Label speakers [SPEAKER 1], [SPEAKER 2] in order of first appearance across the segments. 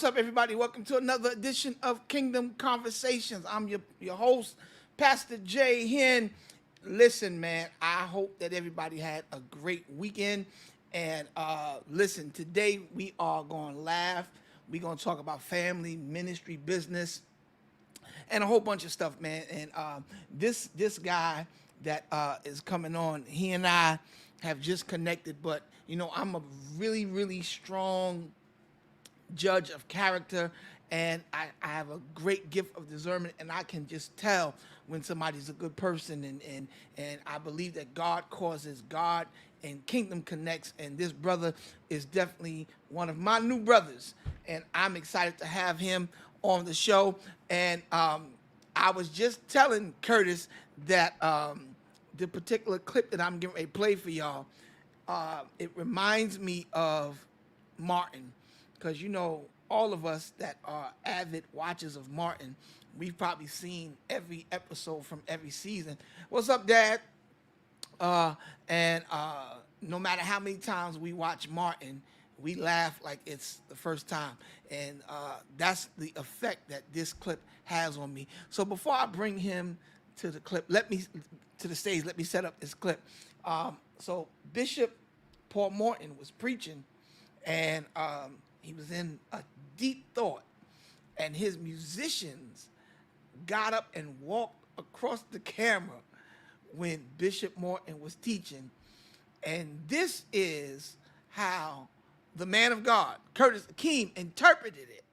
[SPEAKER 1] up, everybody? Welcome to another edition of Kingdom Conversations. I'm your host, Pastor Jay Hen. Listen, man, I hope that everybody had a great weekend. And listen, today we are going to laugh. We're going to talk about family, ministry, business, and a whole bunch of stuff, man. And this guy that is coming on, he and I have just connected. But I'm a really strong judge of character, and I have a great gift of discernment, and I can just tell when somebody's a good person, and I believe that God causes God and kingdom connects, and this brother is definitely one of my new brothers, and I'm excited to have him on the show. And I was just telling Curtis that the particular clip that I'm getting ready to play for y'all, it reminds me of Martin, because all of us that are avid watchers of Martin, we've probably seen every episode from every season. What's up, Dad? And no matter how many times we watch Martin, we laugh like it's the first time, and that's the effect that this clip has on me. So before I bring him to the clip, to the stage. Let me set up this clip. So Bishop Paul Morton was preaching, and he was in a deep thought, and his musicians got up and walked across the camera when Bishop Morton was teaching. And this is how the man of God, Curtis Akeem, interpreted it.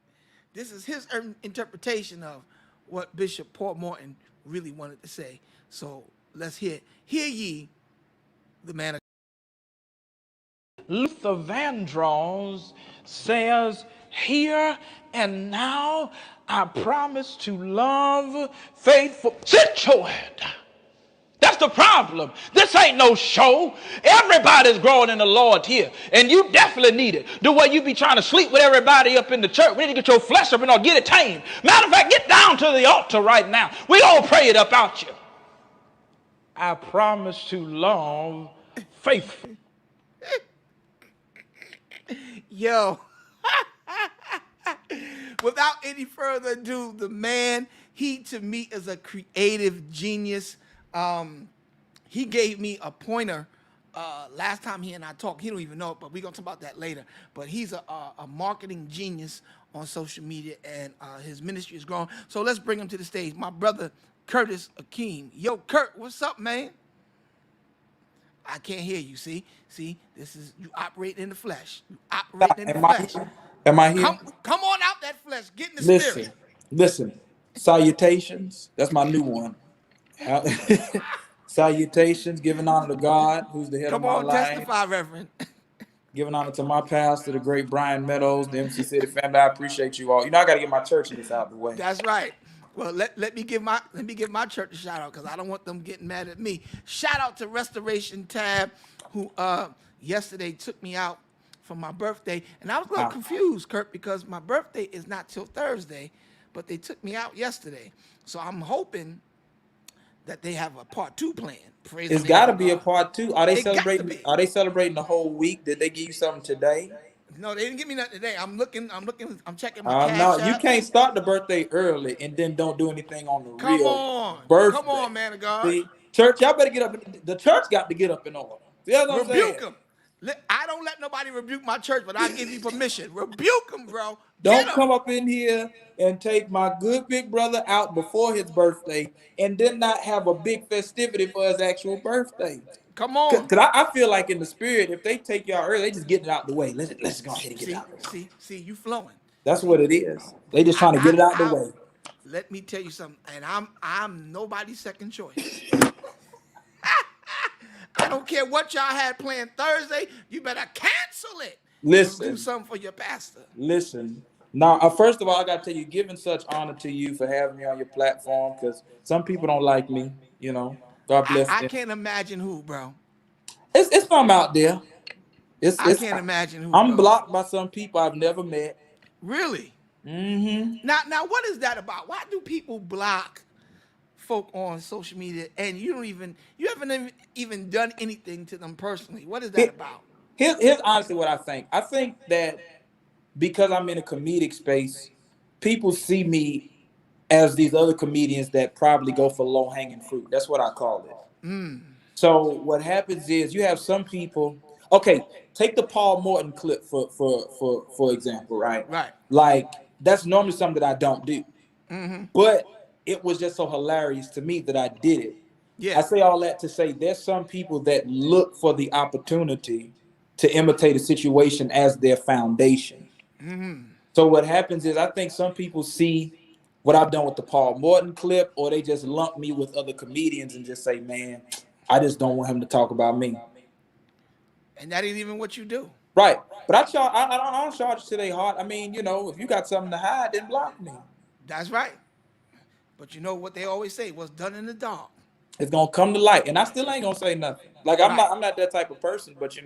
[SPEAKER 1] This is his interpretation of what Bishop Paul Morton really wanted to say. So let's hear ye, the man of
[SPEAKER 2] Luther Vandross says, "Here and now I promise to love faithful." Sit your head down. That's the problem. This ain't no show. Everybody's growing in the Lord here, and you definitely need it. The way you be trying to sleep with everybody up in the church, we need to get your flesh up and all, get it tamed. Matter of fact, get down to the altar right now. We gonna pray it up out you. I promise to love faithful.
[SPEAKER 1] Yo. Without any further ado, the man, he to me is a creative genius. He gave me a pointer last time he and I talked. He don't even know it, but we're going to talk about that later. But he's a marketing genius on social media, and his ministry is growing. So let's bring him to the stage. My brother, Curtis Akeem. Yo, Kurt, what's up, man? I can't hear you. See, this is you operating in the flesh. You operating in the
[SPEAKER 3] Am I
[SPEAKER 1] flesh.
[SPEAKER 3] here? Am I here?
[SPEAKER 1] Come on out that flesh. Get in the spirit.
[SPEAKER 3] Listen. Salutations. That's my new one. Salutations. Giving honor to God, who's the head of
[SPEAKER 1] Come
[SPEAKER 3] my
[SPEAKER 1] on,
[SPEAKER 3] life.
[SPEAKER 1] testify, Reverend.
[SPEAKER 3] Giving honor to my pastor, the great Brian Meadows, the MC City family. I appreciate you all. I got to get my church list out of the way.
[SPEAKER 1] That's right. Well, let me give my church a shout out, because I don't want them getting mad at me. Shout out to Restoration Tab, who yesterday took me out for my birthday, and I was a little confused, Kurt, because my birthday is not till Thursday, but they took me out yesterday. So I'm hoping that they have a part 2 plan. Praise
[SPEAKER 3] It's
[SPEAKER 1] the
[SPEAKER 3] got
[SPEAKER 1] name
[SPEAKER 3] to
[SPEAKER 1] of
[SPEAKER 3] be a
[SPEAKER 1] God.
[SPEAKER 3] part 2. Are they
[SPEAKER 1] It got to
[SPEAKER 3] celebrating?
[SPEAKER 1] be.
[SPEAKER 3] Are they celebrating the whole week? Did they give you something today?
[SPEAKER 1] No, they didn't give me nothing today. I'm checking my
[SPEAKER 3] No,
[SPEAKER 1] cash
[SPEAKER 3] you
[SPEAKER 1] app.
[SPEAKER 3] can't start the birthday early and then don't do anything on the
[SPEAKER 1] Come
[SPEAKER 3] real
[SPEAKER 1] on,
[SPEAKER 3] birthday.
[SPEAKER 1] man of God.
[SPEAKER 3] See, church, y'all better get up. The church got to get up in order. See what I'm saying?
[SPEAKER 1] Rebuke them. I don't let nobody rebuke my church, but I give you permission. Rebuke them, bro. Get
[SPEAKER 3] Don't
[SPEAKER 1] them.
[SPEAKER 3] come up in here and take my good big brother out before his birthday and then not have a big festivity for his actual birthday.
[SPEAKER 1] Come on.
[SPEAKER 3] Because I feel like in the spirit, if they take y'all early, they just get it out the way. Let's go ahead and get it out the way.
[SPEAKER 1] See, you flowing.
[SPEAKER 3] That's
[SPEAKER 1] See,
[SPEAKER 3] what it is. They just trying to get it out the way.
[SPEAKER 1] let me tell you something, and I'm nobody's second choice. I don't care what y'all had planned Thursday. You better cancel it. And do
[SPEAKER 3] Listen.
[SPEAKER 1] something for your pastor.
[SPEAKER 3] Listen. Now, first of all, I got to tell you, giving such honor to you for having me on your platform, because some people don't like me, God bless
[SPEAKER 1] I
[SPEAKER 3] them.
[SPEAKER 1] can't imagine who, bro.
[SPEAKER 3] It's some out there.
[SPEAKER 1] I can't imagine who,
[SPEAKER 3] I'm
[SPEAKER 1] bro.
[SPEAKER 3] blocked by some people I've never met.
[SPEAKER 1] Really?
[SPEAKER 3] Mm-hmm.
[SPEAKER 1] Now, what is that about? Why do people block folk on social media, and you haven't even done anything to them personally? What is that about?
[SPEAKER 3] Here's honestly what I think. I think that because I'm in a comedic space, people see me as these other comedians that probably go for low hanging fruit. That's what I call it. So what happens is you have some people. Okay, take the Paul Morton clip for example, right?
[SPEAKER 1] Right.
[SPEAKER 3] Like that's normally something that I don't do, but it was just so hilarious to me that I did it. I
[SPEAKER 1] Yeah.
[SPEAKER 3] say all that to say there's some people that look for the opportunity to imitate a situation as their foundation. So what happens is I think some people see what I've done with the Paul Morton clip, or they just lump me with other comedians and just say, "Man, I just don't want him to talk about me."
[SPEAKER 1] And that ain't even what you do.
[SPEAKER 3] Right? But I don't charge to their heart. I mean, if you got something to hide, then block me.
[SPEAKER 1] That's right. But you know what they always say, what's done in the dark.
[SPEAKER 3] It's gonna come to light, and I still ain't gonna say nothing. Like I'm
[SPEAKER 1] Right.
[SPEAKER 3] not I'm not that type of person, but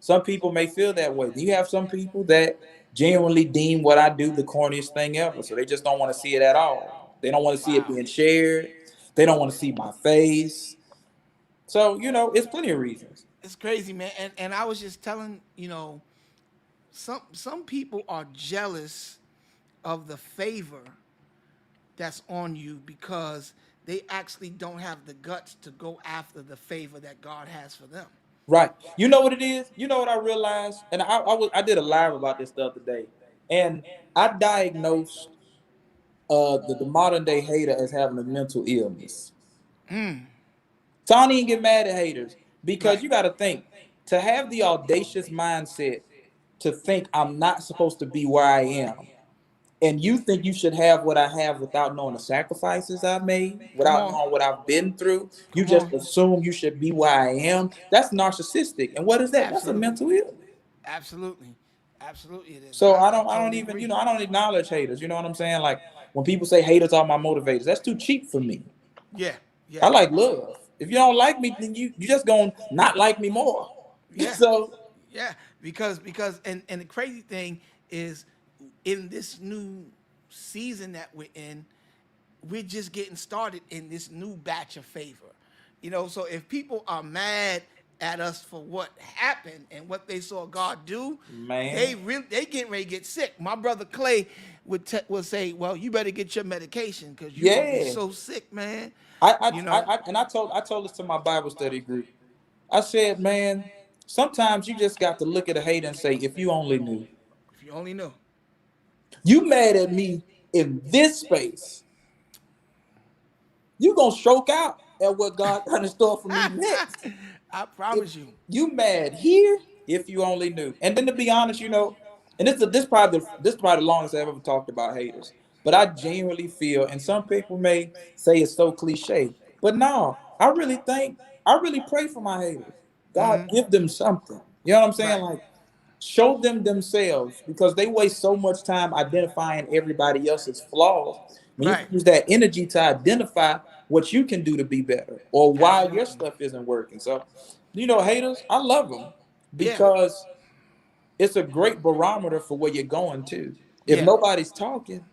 [SPEAKER 3] some people may feel that way. You have some people that genuinely deem what I do the corniest thing ever, so they just don't want to see it at all. They don't want to see it
[SPEAKER 1] Wow.
[SPEAKER 3] being shared. They don't want to see my face. So it's plenty of reasons.
[SPEAKER 1] It's crazy, man. And I was just telling, some people are jealous of the favor that's on you because they actually don't have the guts to go after the favor that God has for them.
[SPEAKER 3] Right. You know what it is? You know what I realized? And I did a live about this the other day. And I diagnosed the modern day hater as having a mental illness. So I don't even get mad at haters because
[SPEAKER 1] Right.
[SPEAKER 3] you got to think to have the audacious mindset to think I'm not supposed to be where I am, and you think you should have what I have without knowing the sacrifices I've made,
[SPEAKER 1] Come
[SPEAKER 3] without
[SPEAKER 1] on.
[SPEAKER 3] knowing what I've been through. You
[SPEAKER 1] Come
[SPEAKER 3] just
[SPEAKER 1] on.
[SPEAKER 3] assume you should be where I am. That's narcissistic. And what is that? That's a
[SPEAKER 1] Absolutely.
[SPEAKER 3] mental illness.
[SPEAKER 1] Absolutely. Absolutely it is.
[SPEAKER 3] So
[SPEAKER 1] I
[SPEAKER 3] I don't
[SPEAKER 1] totally
[SPEAKER 3] even
[SPEAKER 1] agree.
[SPEAKER 3] I don't acknowledge haters. You know what I'm saying? Like when people say haters are my motivators, that's too cheap for me.
[SPEAKER 1] Yeah. Yeah.
[SPEAKER 3] I like love. If you don't like me, then you just gonna not like me more.
[SPEAKER 1] Yeah.
[SPEAKER 3] So
[SPEAKER 1] Yeah. Because and the crazy thing is in this new season that we're in, we're just getting started in this new batch of favor. So if people are mad at us for what happened and what they saw God do,
[SPEAKER 3] man,
[SPEAKER 1] they getting ready to get sick. My brother Clay would say, "Well, you better get your medication because you're gonna be
[SPEAKER 3] yeah.
[SPEAKER 1] so sick, man."
[SPEAKER 3] I,
[SPEAKER 1] You
[SPEAKER 3] I,
[SPEAKER 1] know,
[SPEAKER 3] I and I told this to my Bible study group. I said, man, sometimes you just got to look at a hater and say, if you only knew.
[SPEAKER 1] if you only knew.
[SPEAKER 3] You mad at me in this space, you gonna stroke out at what God got in store for me next.
[SPEAKER 1] I
[SPEAKER 3] If
[SPEAKER 1] promise you.
[SPEAKER 3] you mad here, if you only knew. And then to be honest, and this probably the longest I've ever talked about haters. But I genuinely feel, and some people may say it's so cliche, but no, I really pray for my haters. God give them something. You know what I'm saying?
[SPEAKER 1] Right.
[SPEAKER 3] Like show them themselves because they waste so much time identifying everybody else's flaws. When you
[SPEAKER 1] Right.
[SPEAKER 3] can use that energy to identify what you can do to be better or why your
[SPEAKER 1] Absolutely.
[SPEAKER 3] stuff isn't working. So, haters, I love them
[SPEAKER 1] Yeah.
[SPEAKER 3] because it's a great barometer for where you're going to. If
[SPEAKER 1] Yeah.
[SPEAKER 3] nobody's talking,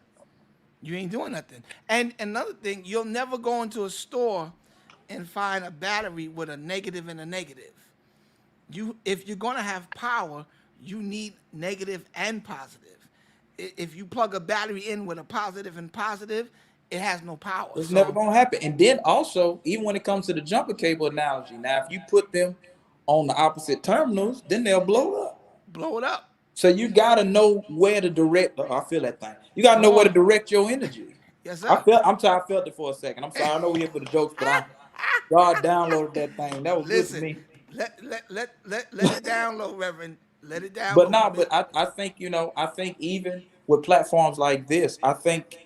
[SPEAKER 1] You ain't doing nothing. And another thing, you'll never go into a store and find a battery with a negative and a negative. If you're gonna have power, you need negative and positive. If you plug a battery in with a positive and positive, it has no power.
[SPEAKER 3] it's never
[SPEAKER 1] So
[SPEAKER 3] gonna happen. And then also, even when it comes to the jumper cable analogy, now if you put them on the opposite terminals, then they'll blow up.
[SPEAKER 1] blow it up.
[SPEAKER 3] So you gotta know where to direct. Oh, I feel that thing. You gotta
[SPEAKER 1] Come
[SPEAKER 3] know where to
[SPEAKER 1] on.
[SPEAKER 3] direct your energy.
[SPEAKER 1] Yes,
[SPEAKER 3] I
[SPEAKER 1] sir.
[SPEAKER 3] felt. I'm sorry. I felt it for a second. I'm sorry. I know we're here for the jokes, but God downloaded that thing. That was good to
[SPEAKER 1] Listen,
[SPEAKER 3] me.
[SPEAKER 1] let it download, Reverend. Let it
[SPEAKER 3] But
[SPEAKER 1] download,
[SPEAKER 3] no, but
[SPEAKER 1] man.
[SPEAKER 3] I think I think even with platforms like this, I think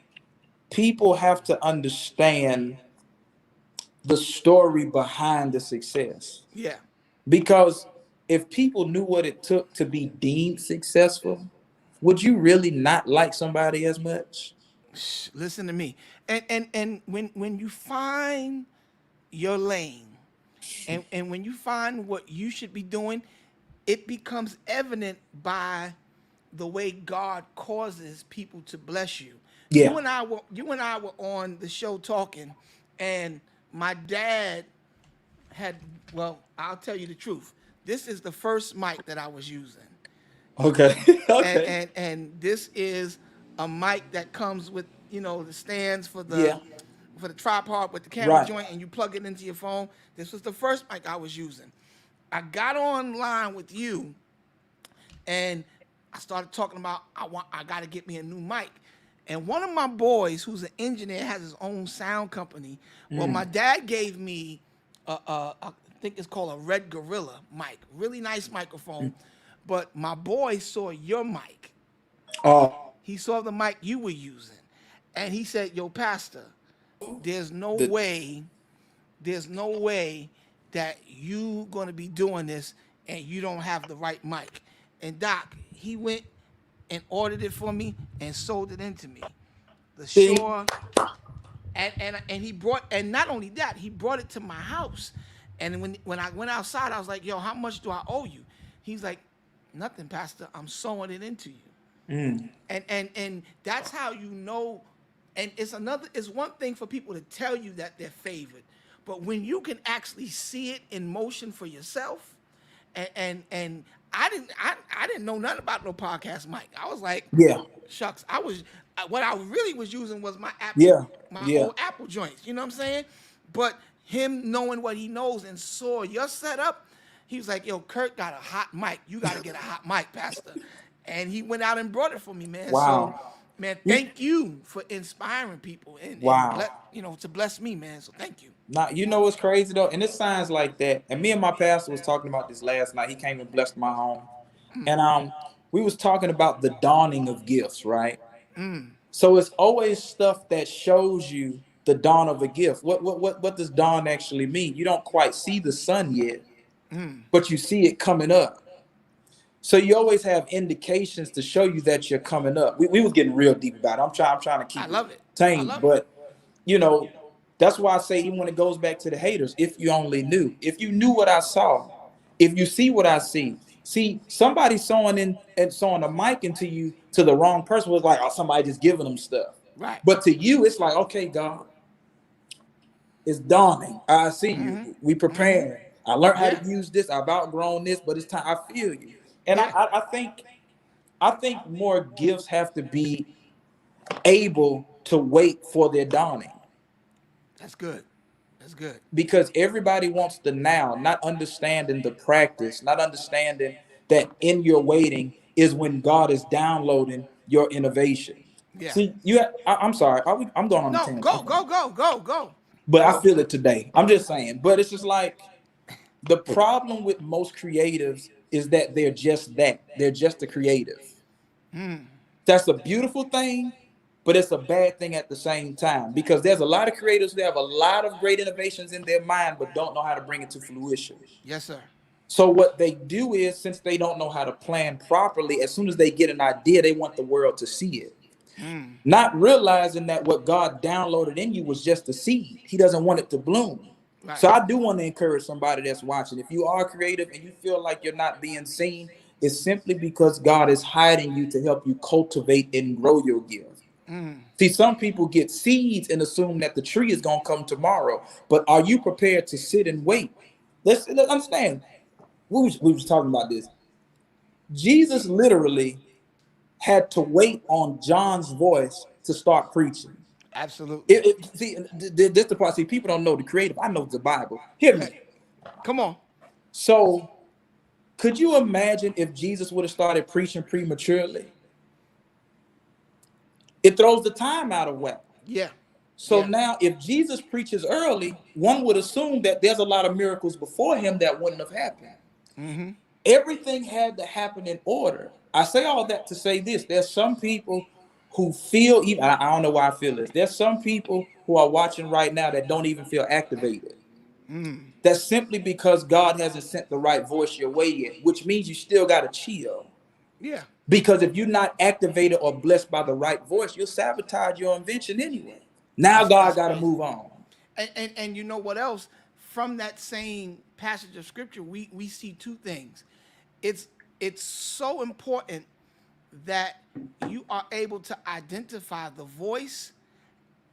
[SPEAKER 3] people have to understand the story behind the success.
[SPEAKER 1] Yeah.
[SPEAKER 3] Because if people knew what it took to be deemed successful, would you really not like somebody as much?
[SPEAKER 1] Listen to me. And when you find your lane and when you find what you should be doing, it becomes evident by the way God causes people to bless you.
[SPEAKER 3] Yeah.
[SPEAKER 1] You and I were on the show talking, and my dad had, well, I'll tell you the truth. This is the first mic that I was using.
[SPEAKER 3] Okay.
[SPEAKER 1] and
[SPEAKER 3] Okay.
[SPEAKER 1] and and this is a mic that comes with, you know, the stands
[SPEAKER 3] Yeah.
[SPEAKER 1] for the tripod with the camera
[SPEAKER 3] Right.
[SPEAKER 1] joint, and you plug it into your phone. This was the first mic I was using. I got online with you, and I started talking about I got to get me a new mic. And one of my boys, who's an engineer, has his own sound company. Well, my dad gave me I think it's called a Red Gorilla mic, really nice microphone. But my boy saw your mic.
[SPEAKER 3] Uh,
[SPEAKER 1] He saw the mic you were using, and he said, "Yo, Pastor, there's no
[SPEAKER 3] the
[SPEAKER 1] way there's no way that you gonna be doing this and you don't have the right mic." And Doc, he went and ordered it for me and sold it into me. The
[SPEAKER 3] See,
[SPEAKER 1] Shure, and he brought, and not only that, he brought it to my house. And when I went outside, I was like, "Yo, how much do I owe you?" He's like, "Nothing, Pastor. I'm sewing it into you." And that's how you know. And it's one thing for people to tell you that they're favored, but when you can actually see it in motion for yourself. And I didn't know nothing about no podcast mic. I was like,
[SPEAKER 3] yeah,
[SPEAKER 1] shucks, what I really was using was
[SPEAKER 3] yeah,
[SPEAKER 1] my
[SPEAKER 3] yeah.
[SPEAKER 1] old Apple joints, you know what I'm saying? But him knowing what he knows and saw your setup, he was like, "Yo, Kurt got a hot mic. You got to get a hot mic, Pastor." And he went out and brought it for me, man. So,
[SPEAKER 3] Wow.
[SPEAKER 1] man,
[SPEAKER 3] You,
[SPEAKER 1] thank you for inspiring people
[SPEAKER 3] wow.
[SPEAKER 1] to bless me, man. So thank you.
[SPEAKER 3] Now, you know what's crazy though, and it sounds like that. And me and my pastor was talking about this last night. He came and blessed my home, and we was talking about the dawning of gifts, right? So it's always stuff that shows you the dawn of a gift. What does dawn actually mean? You don't quite see the sun yet, but you see it coming up. So you always have indications to show you that you're coming up. We was getting real deep about it. I'm trying to
[SPEAKER 1] I
[SPEAKER 3] keep it
[SPEAKER 1] love it. I
[SPEAKER 3] tame,
[SPEAKER 1] love it.
[SPEAKER 3] but you know, that's why I say even when it goes back to the haters, if you only knew, if you knew what I saw, if you see what I see somebody sewing in and sewing a mic into you to the wrong person was like, oh, somebody just giving them stuff.
[SPEAKER 1] Right.
[SPEAKER 3] But to you, it's like, okay, God, it's dawning. I see you. We preparing. I learned how
[SPEAKER 1] Yeah.
[SPEAKER 3] to use this. I've outgrown this, but it's time. I feel you. And
[SPEAKER 1] Yeah.
[SPEAKER 3] I think more gifts have to be able to wait for their dawning
[SPEAKER 1] That's good. That's good.
[SPEAKER 3] because everybody wants the now, not understanding the practice, not understanding that in your waiting is when God is downloading your innovation.
[SPEAKER 1] Yeah.
[SPEAKER 3] See, I'm sorry, I'm going on a
[SPEAKER 1] No,
[SPEAKER 3] tangent,
[SPEAKER 1] go, go, go, go, go,
[SPEAKER 3] but I
[SPEAKER 1] go.
[SPEAKER 3] feel it today. I'm just saying, but it's just like the problem with most creatives is that they're just that. They're just a creative. That's a beautiful thing, but it's a bad thing at the same time because there's a lot of creators who have a lot of great innovations in their mind but don't know how to bring it to fruition.
[SPEAKER 1] Yes, sir.
[SPEAKER 3] So what they do is, since they don't know how to plan properly, as soon as they get an idea, they want the world to see it, not realizing that what God downloaded in you was just a seed. He doesn't want it to bloom.
[SPEAKER 1] Right.
[SPEAKER 3] So I do want to encourage somebody that's watching. If you are creative and you feel like you're not being seen, it's simply because God is hiding you to help you cultivate and grow your gift. See, some people get seeds and assume that the tree is going to come tomorrow, but are you prepared to sit and wait? Let's understand. We was talking about this. Jesus literally had to wait on John's voice to start preaching.
[SPEAKER 1] Absolutely.
[SPEAKER 3] See, this the part. See, people don't know the creative. I know the Bible. Hear me.
[SPEAKER 1] Come on.
[SPEAKER 3] So, could you imagine if Jesus would have started preaching prematurely? It throws the time out of whack.
[SPEAKER 1] Yeah.
[SPEAKER 3] So
[SPEAKER 1] Yeah.
[SPEAKER 3] now, if Jesus preaches early, one would assume that there's a lot of miracles before him that wouldn't have happened. Everything had to happen in order. I say all that to say this. There's some people who feel, even I don't know why I feel this. There's some people who are watching right now that don't even feel activated. That's simply because God hasn't sent the right voice your way yet, which means you still got to chill.
[SPEAKER 1] Yeah.
[SPEAKER 3] Because if you're not activated or blessed by the right voice, you'll sabotage your invention anyway. Now God
[SPEAKER 1] That's
[SPEAKER 3] got to
[SPEAKER 1] crazy.
[SPEAKER 3] move on.
[SPEAKER 1] And you know what else? From that same passage of scripture, we see two things. It's it's so important that you are able to identify the voice,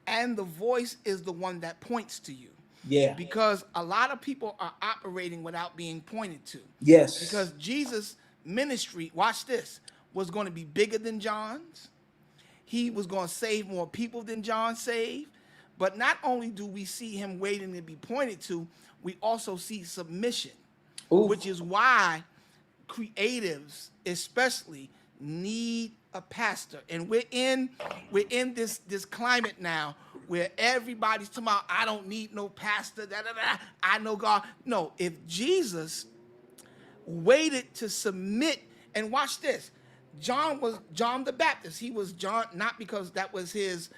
[SPEAKER 1] and the voice is the one that points to you.
[SPEAKER 3] Yeah.
[SPEAKER 1] Because a lot of people are operating without being pointed to.
[SPEAKER 3] Yes.
[SPEAKER 1] Because Jesus ministry, watch this, was going to be bigger than John's. He was going to save more people than John saved. But not only do we see him waiting to be pointed to, we also see submission,
[SPEAKER 3] Ooh.
[SPEAKER 1] which is why creatives especially need a pastor. And we're in this climate now where everybody's talking about, I don't need no pastor, da, da, da, I know God. No, if Jesus waited to submit, and watch this, John was John the Baptist. He was John not because that was his,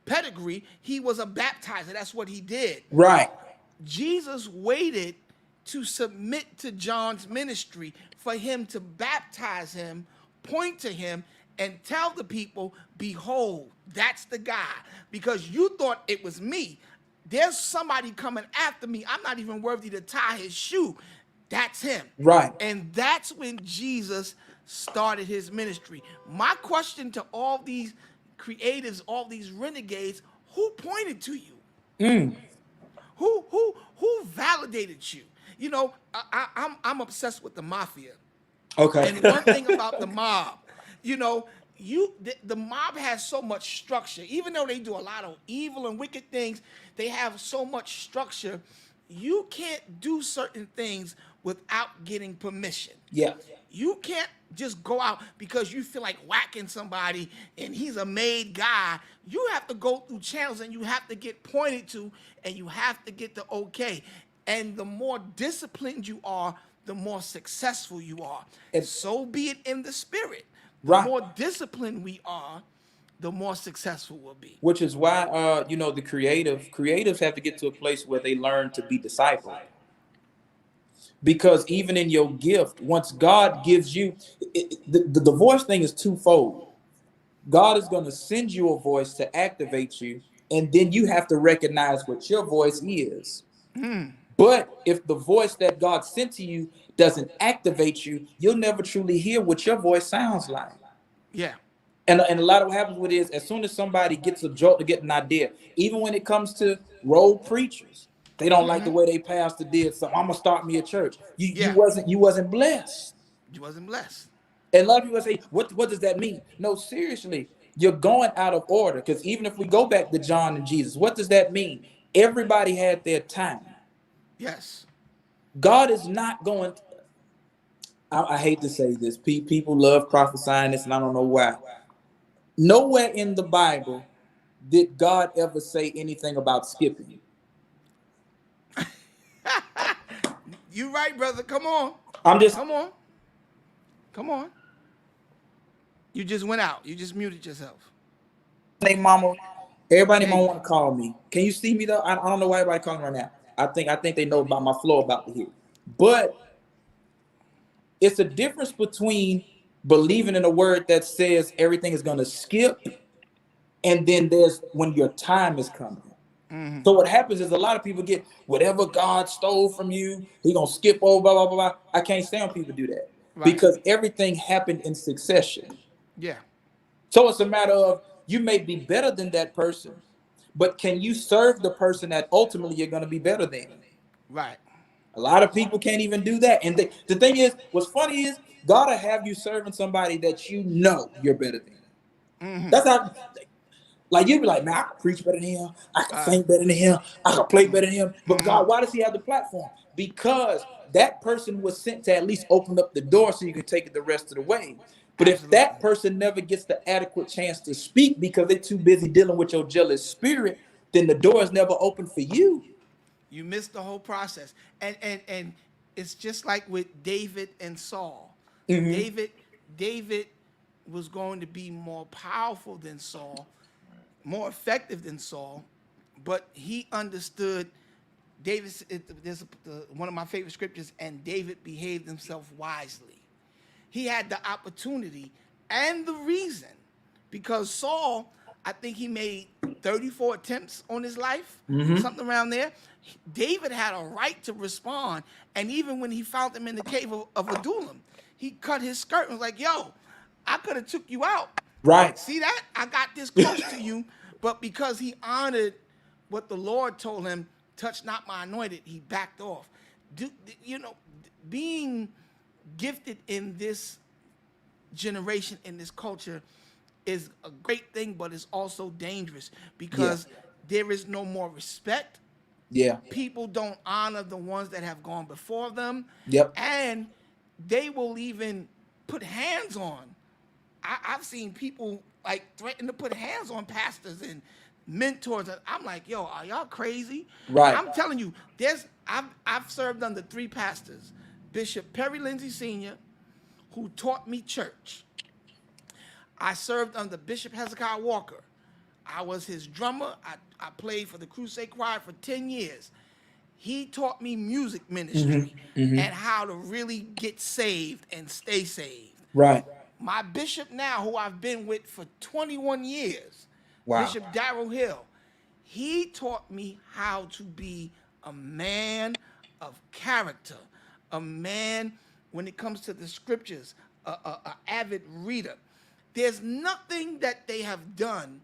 [SPEAKER 1] pedigree. He was a baptizer. That's what he did.
[SPEAKER 3] Right.
[SPEAKER 1] Jesus waited to submit to John's ministry for him to baptize him, point to him, and tell the people, behold, that's the guy. Because you thought it was me. There's somebody coming after me. I'm not even worthy to tie his shoe. That's him.
[SPEAKER 3] Right.
[SPEAKER 1] And that's when Jesus started his ministry. My question to all these creatives, all these renegades, who pointed to you? Who validated you? I'm obsessed with the mafia.
[SPEAKER 3] Okay.
[SPEAKER 1] And one thing about the mob, the mob has so much structure. Even though they do a lot of evil and wicked things, they have so much structure. You can't do certain things without getting permission.
[SPEAKER 3] Yeah.
[SPEAKER 1] You can't just go out because you feel like whacking somebody and he's a made guy. You have to go through channels and you have to get pointed to and you have to get the okay. And the more disciplined you are, the more successful you are. And so be it in the spirit. The
[SPEAKER 3] Right.
[SPEAKER 1] more disciplined we are, the more successful we'll be.
[SPEAKER 3] Which is why, the creatives have to get to a place where they learn to be discipled. Because even in your gift, once God gives you, the voice thing is twofold. God is going to send you a voice to activate you, and then you have to recognize what your voice is. But if the voice that God sent to you doesn't activate you, you'll never truly hear what your voice sounds like.
[SPEAKER 1] Yeah.
[SPEAKER 3] And a lot of what happens with it is, as soon as somebody gets a jolt to get an idea, even when it comes to road preachers, they don't like the way they pastor did something. I'm gonna start me a church. You wasn't blessed.
[SPEAKER 1] You wasn't blessed.
[SPEAKER 3] And a lot of people say, what does that mean? No, seriously, you're going out of order. Because even if we go back to John and Jesus, what does that mean? Everybody had their time.
[SPEAKER 1] Yes.
[SPEAKER 3] God is not going. I hate to say this. People love prophesying this, and I don't know why. Nowhere in the Bible did God ever say anything about skipping.
[SPEAKER 1] You right, brother. Come on. Come on. Come on. You just went out. You just muted yourself.
[SPEAKER 3] Hey, mama. Everybody might want to call me. Can you see me though? I don't know why everybody calling right now. I think they know about my flow about to hit. But it's a difference between believing in a word that says everything is gonna skip, and then there's when your time is coming. So what happens is a lot of people get whatever God stole from you, he gonna skip over, blah, blah, blah, blah. I can't stand when people do that.
[SPEAKER 1] Right.
[SPEAKER 3] Because everything happened in succession.
[SPEAKER 1] Yeah.
[SPEAKER 3] So it's a matter of you may be better than that person, but can you serve the person that ultimately you're gonna be better than?
[SPEAKER 1] Right.
[SPEAKER 3] A lot of people can't even do that. And the thing is, what's funny is God will have you serving somebody that you know you're better than. That's how. Like you'd be like, man, I can preach better than him. I can sing better than him. I can play better than him. But God, why does he have the platform? Because that person was sent to at least open up the door so you can take it the rest of the way. But if that person never gets the adequate chance to speak because they're too busy dealing with your jealous spirit, then the door is never open for you.
[SPEAKER 1] You missed the whole process. And it's just like with David and Saul. David was going to be more powerful than Saul, more effective than Saul, but he understood David. There's one of my favorite scriptures, and David behaved himself wisely. He had the opportunity and the reason, because Saul, I think he made 34 attempts on his life, something around there. David had a right to respond, and even when he found him in the cave of Adullam, he cut his skirt and was like, yo, I could have took you out.
[SPEAKER 3] Right.
[SPEAKER 1] See that? I got this close to you, but because he honored what the Lord told him, touch not my anointed, he backed off. do you know, being gifted in this generation, in this culture, is a great thing, but it's also dangerous
[SPEAKER 3] Yeah.
[SPEAKER 1] because there is no more respect.
[SPEAKER 3] Yeah.
[SPEAKER 1] People don't honor the ones that have gone before them,
[SPEAKER 3] Yep.
[SPEAKER 1] and they will even put hands on. I've seen people like threaten to put hands on pastors and mentors. And I'm like, yo, are y'all crazy?
[SPEAKER 3] Right.
[SPEAKER 1] I'm telling you, I've served under three pastors: Bishop Perry Lindsay Sr., who taught me church. I served under Bishop Hezekiah Walker. I was his drummer. I played for the Crusade Choir for 10 years. He taught me music ministry and how to really get saved and stay saved.
[SPEAKER 3] Right.
[SPEAKER 1] My bishop now, who I've been with for 21 years,
[SPEAKER 3] Wow.
[SPEAKER 1] Bishop Darrell Hill, he taught me how to be a man of character, a man when it comes to the scriptures, a avid reader. There's nothing that they have done,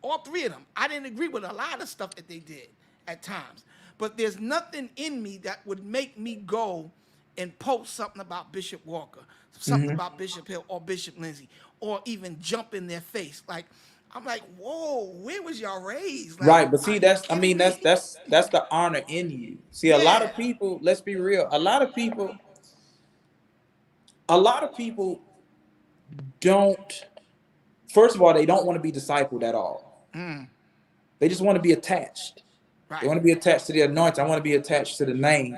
[SPEAKER 1] all three of them. I didn't agree with a lot of stuff that they did at times, but there's nothing in me that would make me go and post something about Bishop Walker, something about Bishop Hill or Bishop Lindsay, or even jump in their face. Like, I'm like, whoa, where was y'all raised? Like,
[SPEAKER 3] Right. But
[SPEAKER 1] are
[SPEAKER 3] see,
[SPEAKER 1] you
[SPEAKER 3] that's I
[SPEAKER 1] kidding
[SPEAKER 3] mean,
[SPEAKER 1] me?
[SPEAKER 3] that's the honor in you. See,
[SPEAKER 1] Yeah.
[SPEAKER 3] let's be real. A lot of people don't, first of all, they don't want to be discipled at all. They just want to be attached. They
[SPEAKER 1] Right.
[SPEAKER 3] want to be attached to the anointing. I want to be attached to the name.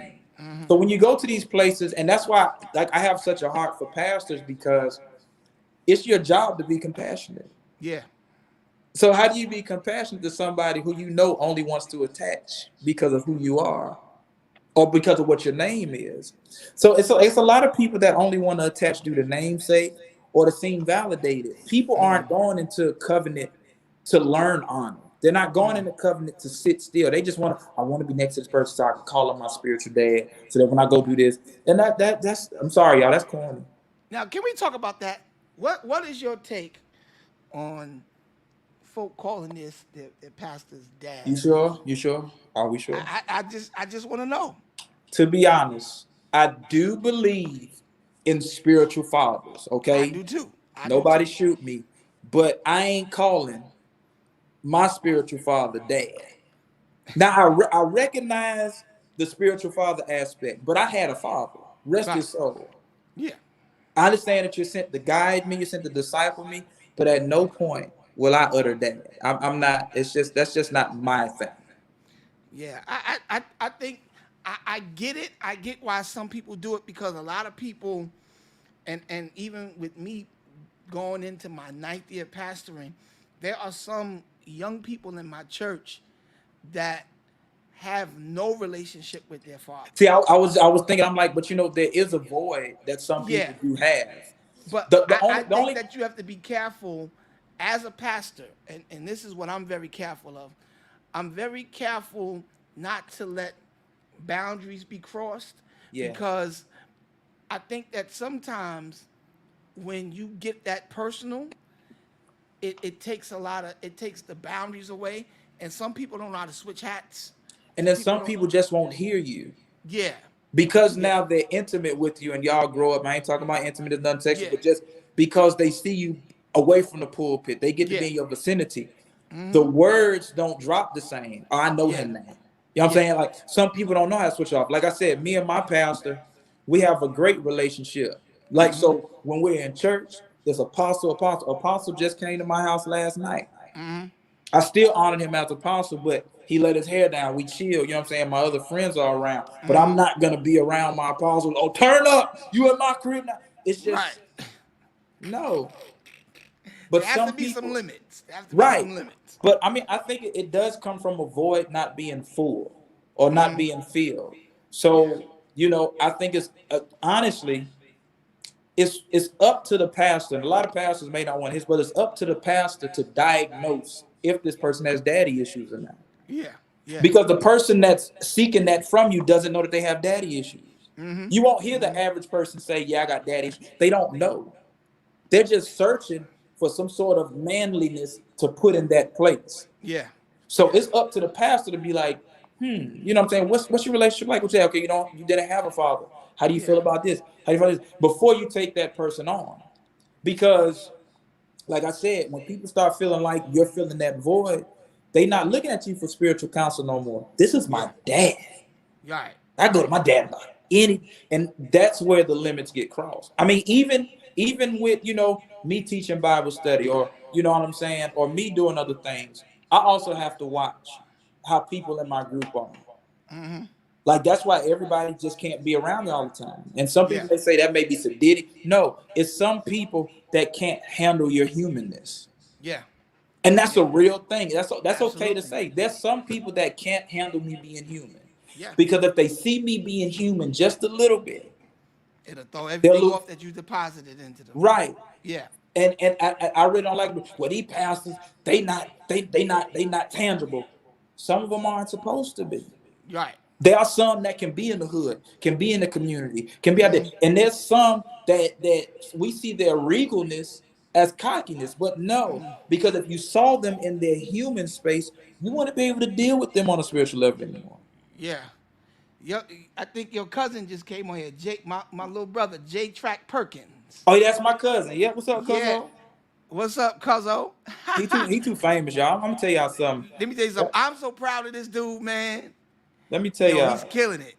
[SPEAKER 3] So when you go to these places, and that's why, like, I have such a heart for pastors, because it's your job to be compassionate.
[SPEAKER 1] Yeah.
[SPEAKER 3] So how do you be compassionate to somebody who you know only wants to attach because of who you are or because of what your name is? So it's a lot of people that only want to attach due to namesake or to seem validated. People aren't going into covenant to learn honor. They're not going into covenant to sit still. They just I want to be next to this person so I can call him my spiritual dad, so that when I go do this, and that's I'm sorry, y'all, that's corny.
[SPEAKER 1] Now, can we talk about that? What is your take on folk calling this their pastor's
[SPEAKER 3] You
[SPEAKER 1] dad?
[SPEAKER 3] sure? You sure? Are we sure?
[SPEAKER 1] I just want to know.
[SPEAKER 3] To be honest, I do believe in spiritual fathers,
[SPEAKER 1] I
[SPEAKER 3] okay?
[SPEAKER 1] do too. I do
[SPEAKER 3] Nobody
[SPEAKER 1] too.
[SPEAKER 3] shoot me, but I ain't calling my spiritual father dad. Now, I recognize the spiritual father aspect, but I had a father. Rest
[SPEAKER 1] Right.
[SPEAKER 3] his soul.
[SPEAKER 1] Yeah.
[SPEAKER 3] I understand that you're sent to guide me, you're sent to disciple me, but at no point will I utter dad. I'm not, that's just not my thing.
[SPEAKER 1] Yeah. I think I get it. I get why some people do it because a lot of people, and even with me going into my ninth year pastoring, there are some young people in my church that have no relationship with their father.
[SPEAKER 3] See, I was thinking, I'm like, but there is a void that some
[SPEAKER 1] Yeah.
[SPEAKER 3] people do have.
[SPEAKER 1] But
[SPEAKER 3] The
[SPEAKER 1] I
[SPEAKER 3] only the
[SPEAKER 1] think
[SPEAKER 3] only
[SPEAKER 1] that you have to be careful as a pastor, and this is what I'm very careful of. I'm very careful not to let boundaries be crossed
[SPEAKER 3] Yeah.
[SPEAKER 1] because I think that sometimes when you get that personal, it takes it takes the boundaries away, and some people don't know how to switch hats.
[SPEAKER 3] And then
[SPEAKER 1] People
[SPEAKER 3] some
[SPEAKER 1] don't.
[SPEAKER 3] people just won't hear you
[SPEAKER 1] Yeah,
[SPEAKER 3] because
[SPEAKER 1] yeah,
[SPEAKER 3] now they're intimate with you and y'all grow up. I ain't talking about intimate as nothing sexual,
[SPEAKER 1] yeah,
[SPEAKER 3] but just because they see you away from the pulpit, they get to
[SPEAKER 1] yeah,
[SPEAKER 3] be in your vicinity. The words don't drop the same. Oh, I know
[SPEAKER 1] yeah,
[SPEAKER 3] him now. You know what I'm
[SPEAKER 1] yeah.
[SPEAKER 3] saying? Like, some people don't know how to switch off. Like I said, me and my pastor, we have a great relationship. Like, so when we're in church, there's apostle just came to my house last night. I still honored him as apostle, but he let his hair down. We chill. You know what I'm saying? My other friends are around, but I'm not gonna be around my apostle. Oh, turn up! You in my crib now? It's
[SPEAKER 1] Right.
[SPEAKER 3] just no. But
[SPEAKER 1] There has to
[SPEAKER 3] some
[SPEAKER 1] be some
[SPEAKER 3] people,
[SPEAKER 1] limits. There has to be
[SPEAKER 3] right?
[SPEAKER 1] some limits.
[SPEAKER 3] But I mean, I think it does come from a void not being full or not being filled.
[SPEAKER 1] Yeah.
[SPEAKER 3] So I think it's honestly, it's up to the pastor. And a lot of pastors may not want his, but it's up to the pastor to diagnose if this person has daddy issues or not.
[SPEAKER 1] Yeah. Yeah.
[SPEAKER 3] Because the person that's seeking that from you doesn't know that they have daddy issues. You won't hear the average person say, "Yeah, I got daddy issues." They don't know. They're just searching for some sort of manliness to put in that place.
[SPEAKER 1] Yeah.
[SPEAKER 3] So
[SPEAKER 1] Yeah.
[SPEAKER 3] it's up to the pastor to be like, You know what I'm saying? What's your relationship like? We'll say, okay, you didn't have a father. How do you
[SPEAKER 1] Yeah.
[SPEAKER 3] feel about this? How do you feel about this? Before you take that person on. Because, like I said, when people start feeling like you're filling that void, they not looking at you for spiritual counsel no more. This is
[SPEAKER 1] Yeah.
[SPEAKER 3] my dad.
[SPEAKER 1] Right.
[SPEAKER 3] I go to my dad about any, and that's where the limits get crossed. I mean, even with me teaching Bible study, or you know what I'm saying, or me doing other things, I also have to watch how people in my group are. Like that's why everybody just can't be around me all the time. And some
[SPEAKER 1] Yeah.
[SPEAKER 3] people may say that may be sadistic. No, it's some people that can't handle your humanness.
[SPEAKER 1] Yeah.
[SPEAKER 3] And that's a
[SPEAKER 1] Yeah.
[SPEAKER 3] real thing. That's okay to
[SPEAKER 1] Absolutely.
[SPEAKER 3] say. There's some people that can't handle me being human.
[SPEAKER 1] Yeah.
[SPEAKER 3] Because if they see me being human just a little bit,
[SPEAKER 1] It'll throw
[SPEAKER 3] they'll
[SPEAKER 1] everything
[SPEAKER 3] look
[SPEAKER 1] off that you deposited into them.
[SPEAKER 3] right.
[SPEAKER 1] Yeah.
[SPEAKER 3] And I really don't like well, these pastors, they not tangible. Some of them aren't supposed to be.
[SPEAKER 1] Right.
[SPEAKER 3] There are some that can be in the hood, can be in the community, can be out there. And there's some that we see their regalness as cockiness, but no, because if you saw them in their human space, you wouldn't be able to deal with them on a spiritual level anymore.
[SPEAKER 1] Yeah. Your, I think your cousin just came on here. Jake, my little brother, J Track Perkins.
[SPEAKER 3] Oh, yeah, that's my cousin. Yeah, what's up,
[SPEAKER 1] Yeah.
[SPEAKER 3] cousin?
[SPEAKER 1] What's up, cuzzo?
[SPEAKER 3] He too famous, y'all. I'm gonna tell y'all something.
[SPEAKER 1] Let me tell you something. I'm so proud of this dude, man.
[SPEAKER 3] Let me tell
[SPEAKER 1] Yo, he's
[SPEAKER 3] y'all.
[SPEAKER 1] killing it.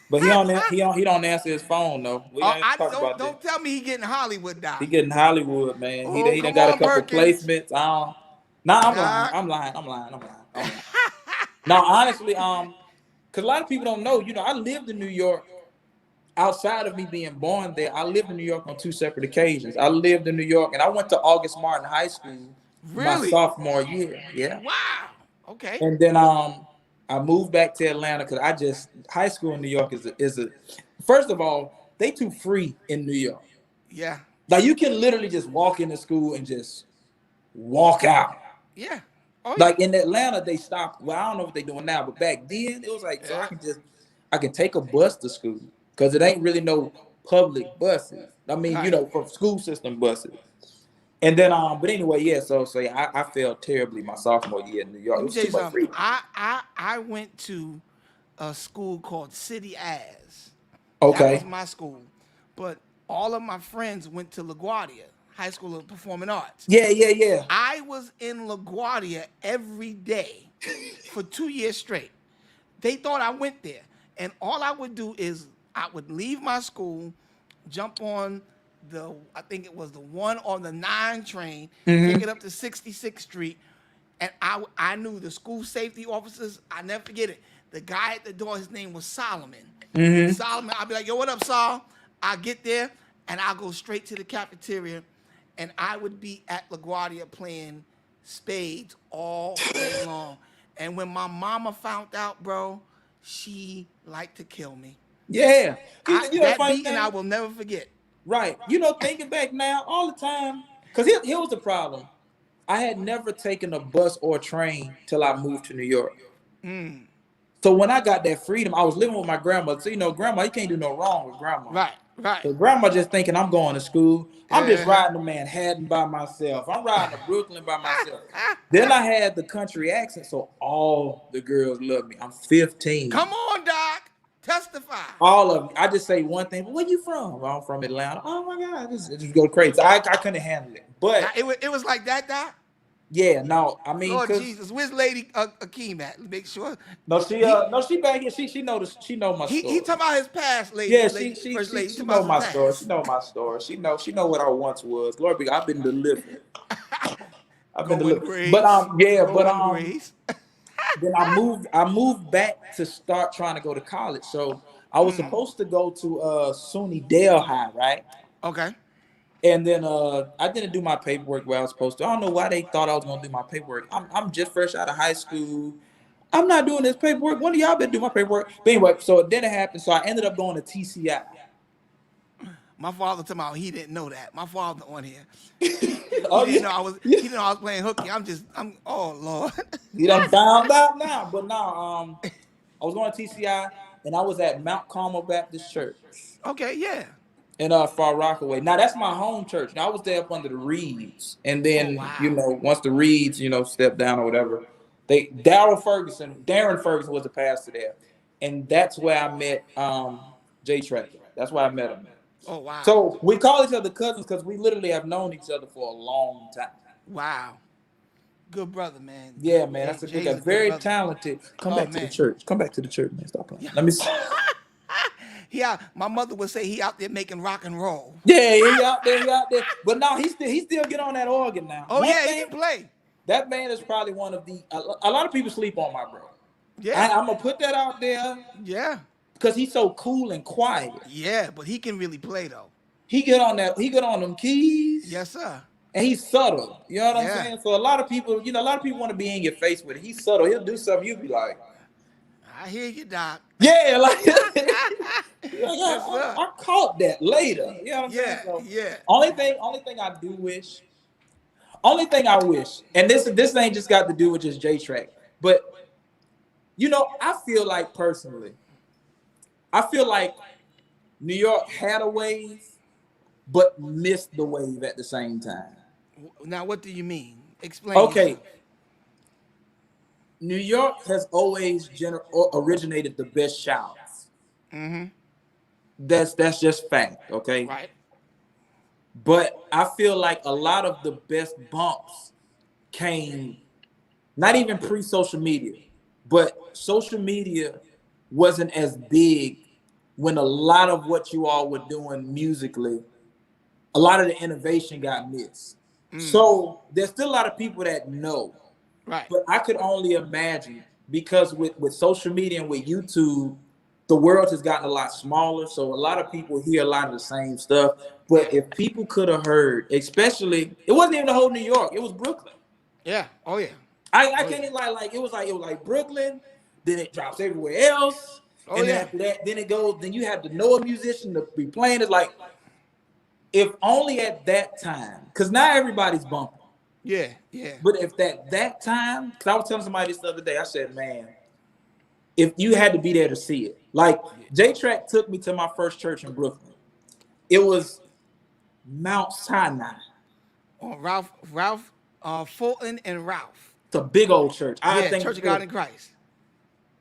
[SPEAKER 3] But he don't answer his phone though. We
[SPEAKER 1] Oh,
[SPEAKER 3] ain't
[SPEAKER 1] I
[SPEAKER 3] talk
[SPEAKER 1] don't
[SPEAKER 3] about
[SPEAKER 1] don't
[SPEAKER 3] that.
[SPEAKER 1] tell me he getting Hollywood
[SPEAKER 3] He
[SPEAKER 1] doc.
[SPEAKER 3] getting Hollywood, man. He
[SPEAKER 1] Oh,
[SPEAKER 3] done, he done
[SPEAKER 1] come
[SPEAKER 3] got a
[SPEAKER 1] on,
[SPEAKER 3] couple
[SPEAKER 1] Perkins.
[SPEAKER 3] placements. I don't. Nah, I'm lying.
[SPEAKER 1] Doc.
[SPEAKER 3] I'm lying. Now, honestly, because a lot of people don't know. I lived in New York. Outside of me being born there, I lived in New York on two separate occasions. I lived in New York, and I went to August Martin High School my
[SPEAKER 1] Really?
[SPEAKER 3] sophomore year. Yeah.
[SPEAKER 1] Wow. Okay.
[SPEAKER 3] And then I moved back to Atlanta because I just high school in New York is a first of all, they too free in New York.
[SPEAKER 1] Yeah.
[SPEAKER 3] Like you can literally just walk into school and just walk out.
[SPEAKER 1] Yeah. Oh yeah.
[SPEAKER 3] Like in Atlanta, they stopped. Well, I don't know what they're doing now, but back then it was like so
[SPEAKER 1] Yeah.
[SPEAKER 3] I can take a bus to school because it ain't really no public buses. I mean,
[SPEAKER 1] Right.
[SPEAKER 3] for school system buses. And then but anyway, yeah. So yeah, I failed terribly my sophomore year in New York.
[SPEAKER 1] Let
[SPEAKER 3] It
[SPEAKER 1] me
[SPEAKER 3] was
[SPEAKER 1] tell
[SPEAKER 3] too
[SPEAKER 1] you
[SPEAKER 3] much
[SPEAKER 1] something.
[SPEAKER 3] freedom.
[SPEAKER 1] I went to a school called City As. That was
[SPEAKER 3] Okay.
[SPEAKER 1] my school. But all of my friends went to LaGuardia, High School of Performing Arts.
[SPEAKER 3] Yeah.
[SPEAKER 1] I was in LaGuardia every day for 2 years straight. They thought I went there. And all I would do is I would leave my school, jump on I think it was the 1 or the 9 train, take it up to 66th Street, and I knew the school safety officers. I never forget it. The guy at the door, his name was Solomon. Solomon, I'll be like, yo, what up, Sol? I get there, and I'll go straight to the cafeteria, and I would be at LaGuardia playing spades all day long. And when my mama found out, bro, she liked to kill me.
[SPEAKER 3] Yeah. The
[SPEAKER 1] That
[SPEAKER 3] funny
[SPEAKER 1] beating I
[SPEAKER 3] thing?
[SPEAKER 1] will never forget.
[SPEAKER 3] Right. Thinking back now, all the time, because here was the problem. I had never taken a bus or a train till I moved to New York. So when I got that freedom, I was living with my grandma. So grandma, you can't do no wrong with grandma.
[SPEAKER 1] Right, right.
[SPEAKER 3] So grandma just thinking I'm going to school. I'm just
[SPEAKER 1] Uh-huh.
[SPEAKER 3] riding to Manhattan by myself. I'm riding to Brooklyn by myself. Then I had the country accent, so all the girls love me. I'm 15.
[SPEAKER 1] Come on, Doc. Testify.
[SPEAKER 3] All of them. I just say one thing. Where you from? Well, I'm from Atlanta. Oh my God, just go crazy. I couldn't handle it.
[SPEAKER 1] Now,
[SPEAKER 3] But
[SPEAKER 1] it was like that, Doc.
[SPEAKER 3] yeah, no, I mean,
[SPEAKER 1] Lord
[SPEAKER 3] cause
[SPEAKER 1] Jesus, where's Lady Akeem at? Make sure. He
[SPEAKER 3] no, she back here. She know my
[SPEAKER 1] he
[SPEAKER 3] story.
[SPEAKER 1] talking about his past,
[SPEAKER 3] Yeah,
[SPEAKER 1] lady,
[SPEAKER 3] she
[SPEAKER 1] first
[SPEAKER 3] she
[SPEAKER 1] lady. He
[SPEAKER 3] she
[SPEAKER 1] talking
[SPEAKER 3] know
[SPEAKER 1] about
[SPEAKER 3] my
[SPEAKER 1] his
[SPEAKER 3] story. She
[SPEAKER 1] past.
[SPEAKER 3] know my story. She know what I once was. Glory be God. I've been delivered. I've been
[SPEAKER 1] Going
[SPEAKER 3] delivered. But
[SPEAKER 1] grace. Going grace.
[SPEAKER 3] then I moved back to start trying to go to college. So I was supposed to go to SUNY Dale High, right?
[SPEAKER 1] Okay.
[SPEAKER 3] And then I didn't do my paperwork where I was supposed to. I don't know why they thought I was gonna do my paperwork. I'm just fresh out of high school. I'm not doing this paperwork. One of y'all better do my paperwork. But anyway, so it didn't happen. So I ended up going to TCI.
[SPEAKER 1] My father told me he didn't know that. My father on here. He
[SPEAKER 3] Oh
[SPEAKER 1] didn't
[SPEAKER 3] yeah,
[SPEAKER 1] know I was
[SPEAKER 3] yeah.
[SPEAKER 1] he didn't know I was playing hooky. I'm oh Lord.
[SPEAKER 3] You done found out now. But now I was going to TCI and I was at Mount Carmel Baptist Church
[SPEAKER 1] Okay, yeah.
[SPEAKER 3] in Far Rockaway. Now that's my home church. Now I was there up under the Reeds, and
[SPEAKER 1] Oh
[SPEAKER 3] then
[SPEAKER 1] wow.
[SPEAKER 3] once the Reeds stepped down or whatever, Darren Ferguson was the pastor there, and that's where I met Jay Track. That's where I met him.
[SPEAKER 1] Oh wow.
[SPEAKER 3] So we call each other cousins because we literally have known each other for a long time.
[SPEAKER 1] Wow. Good brother, man.
[SPEAKER 3] Yeah,
[SPEAKER 1] Good.
[SPEAKER 3] man,
[SPEAKER 1] Hey,
[SPEAKER 3] that's a good
[SPEAKER 1] Jay's
[SPEAKER 3] guy.
[SPEAKER 1] a good
[SPEAKER 3] Very
[SPEAKER 1] brother.
[SPEAKER 3] talented. Come
[SPEAKER 1] Oh
[SPEAKER 3] back to the
[SPEAKER 1] man.
[SPEAKER 3] church. Come back to the church, man. Stop playing.
[SPEAKER 1] Yeah.
[SPEAKER 3] Let me see.
[SPEAKER 1] Yeah. My mother would say he out there making rock and roll.
[SPEAKER 3] Yeah, he out there, he out there. But no, he still get on that organ now.
[SPEAKER 1] Oh
[SPEAKER 3] One
[SPEAKER 1] yeah, he
[SPEAKER 3] thing,
[SPEAKER 1] can play.
[SPEAKER 3] that man is probably one of the. A lot of people sleep on my bro.
[SPEAKER 1] Yeah.
[SPEAKER 3] I'm gonna put that out there
[SPEAKER 1] Yeah.
[SPEAKER 3] because he's so cool and quiet.
[SPEAKER 1] Yeah, but he can really play though.
[SPEAKER 3] He get on that. He get on them keys.
[SPEAKER 1] Yes, sir.
[SPEAKER 3] And he's subtle. You know what I'm
[SPEAKER 1] Yeah.
[SPEAKER 3] saying? So a lot of people, a lot of people want to be in your face with it. He's subtle. He'll do something. You'll be like,
[SPEAKER 1] I hear you, Doc.
[SPEAKER 3] yeah, like,
[SPEAKER 1] Yes, sir.
[SPEAKER 3] I caught that later. You know what I'm saying?
[SPEAKER 1] Yeah,
[SPEAKER 3] So,
[SPEAKER 1] yeah.
[SPEAKER 3] only thing I wish, and this ain't just got to do with just J Track, but I feel like personally, I feel like New York had a wave, but missed the wave at the same time.
[SPEAKER 1] Now, what do you mean? Explain.
[SPEAKER 3] Okay,
[SPEAKER 1] yourself.
[SPEAKER 3] New York has always originated the best shouts.
[SPEAKER 1] Mm-hmm.
[SPEAKER 3] That's just fact, okay?
[SPEAKER 1] Right.
[SPEAKER 3] But I feel like a lot of the best bumps came not even pre-social media, but social media wasn't as big when a lot of what you all were doing musically, a lot of the innovation got missed. So there's still a lot of people that know.
[SPEAKER 1] Right.
[SPEAKER 3] But I could only imagine because with social media and with YouTube, the world has gotten a lot smaller. So a lot of people hear a lot of the same stuff. But if people could have heard, especially, it wasn't even the whole New York, it was Brooklyn.
[SPEAKER 1] Yeah. Oh yeah.
[SPEAKER 3] I can't even like it was like Brooklyn, then it drops everywhere else.
[SPEAKER 1] Oh,
[SPEAKER 3] and then
[SPEAKER 1] yeah.
[SPEAKER 3] after that, then you have to know a musician to be playing. It's like if only at that time, because now everybody's bumping.
[SPEAKER 1] Yeah. Yeah.
[SPEAKER 3] But if that time, because I was telling somebody this the other day, I said, man, if you had to be there to see it. Like J Track took me to my first church in Brooklyn. It was Mount Sinai.
[SPEAKER 1] Oh, Ralph, Fulton and Ralph.
[SPEAKER 3] It's a big old church. I
[SPEAKER 1] Yeah,
[SPEAKER 3] think
[SPEAKER 1] Church of God in Christ.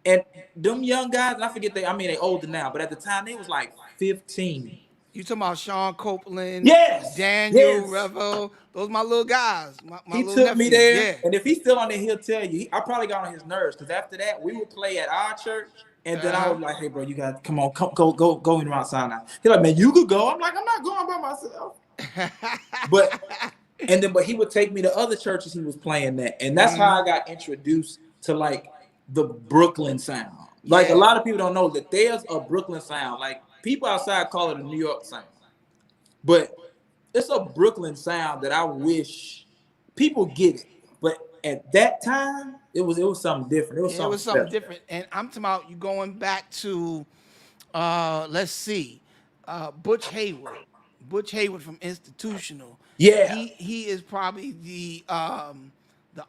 [SPEAKER 3] and them young guys, and I forget they older now, but at the time they was like 15.
[SPEAKER 1] You talking about Sean Copeland,
[SPEAKER 3] Yes,
[SPEAKER 1] Daniel,
[SPEAKER 3] yes.
[SPEAKER 1] Revel. Those my little guys, my
[SPEAKER 3] He
[SPEAKER 1] little
[SPEAKER 3] took me
[SPEAKER 1] nephews.
[SPEAKER 3] there,
[SPEAKER 1] Yeah.
[SPEAKER 3] and if he's still on there, he'll tell you. I probably got on his nerves because after that, we would play at our church, and then I was like, "Hey, bro, you got to come on, go in Mount Sinai." He's like, "Man, you could go." I'm like, "I'm not going by myself." But he would take me to other churches he was playing at, and that's how I got introduced to like the Brooklyn sound. Like
[SPEAKER 1] Yeah.
[SPEAKER 3] a lot of people don't know that there's a Brooklyn sound. Like people outside call it a New York sound, but it's a Brooklyn sound that I wish people get it. But at that time, it was something different. It was
[SPEAKER 1] Yeah,
[SPEAKER 3] something
[SPEAKER 1] it was something
[SPEAKER 3] special.
[SPEAKER 1] different. And I'm talking about you going back to, let's see, Butch Hayward. Butch Hayward from Institutional.
[SPEAKER 3] Yeah.
[SPEAKER 1] He is probably the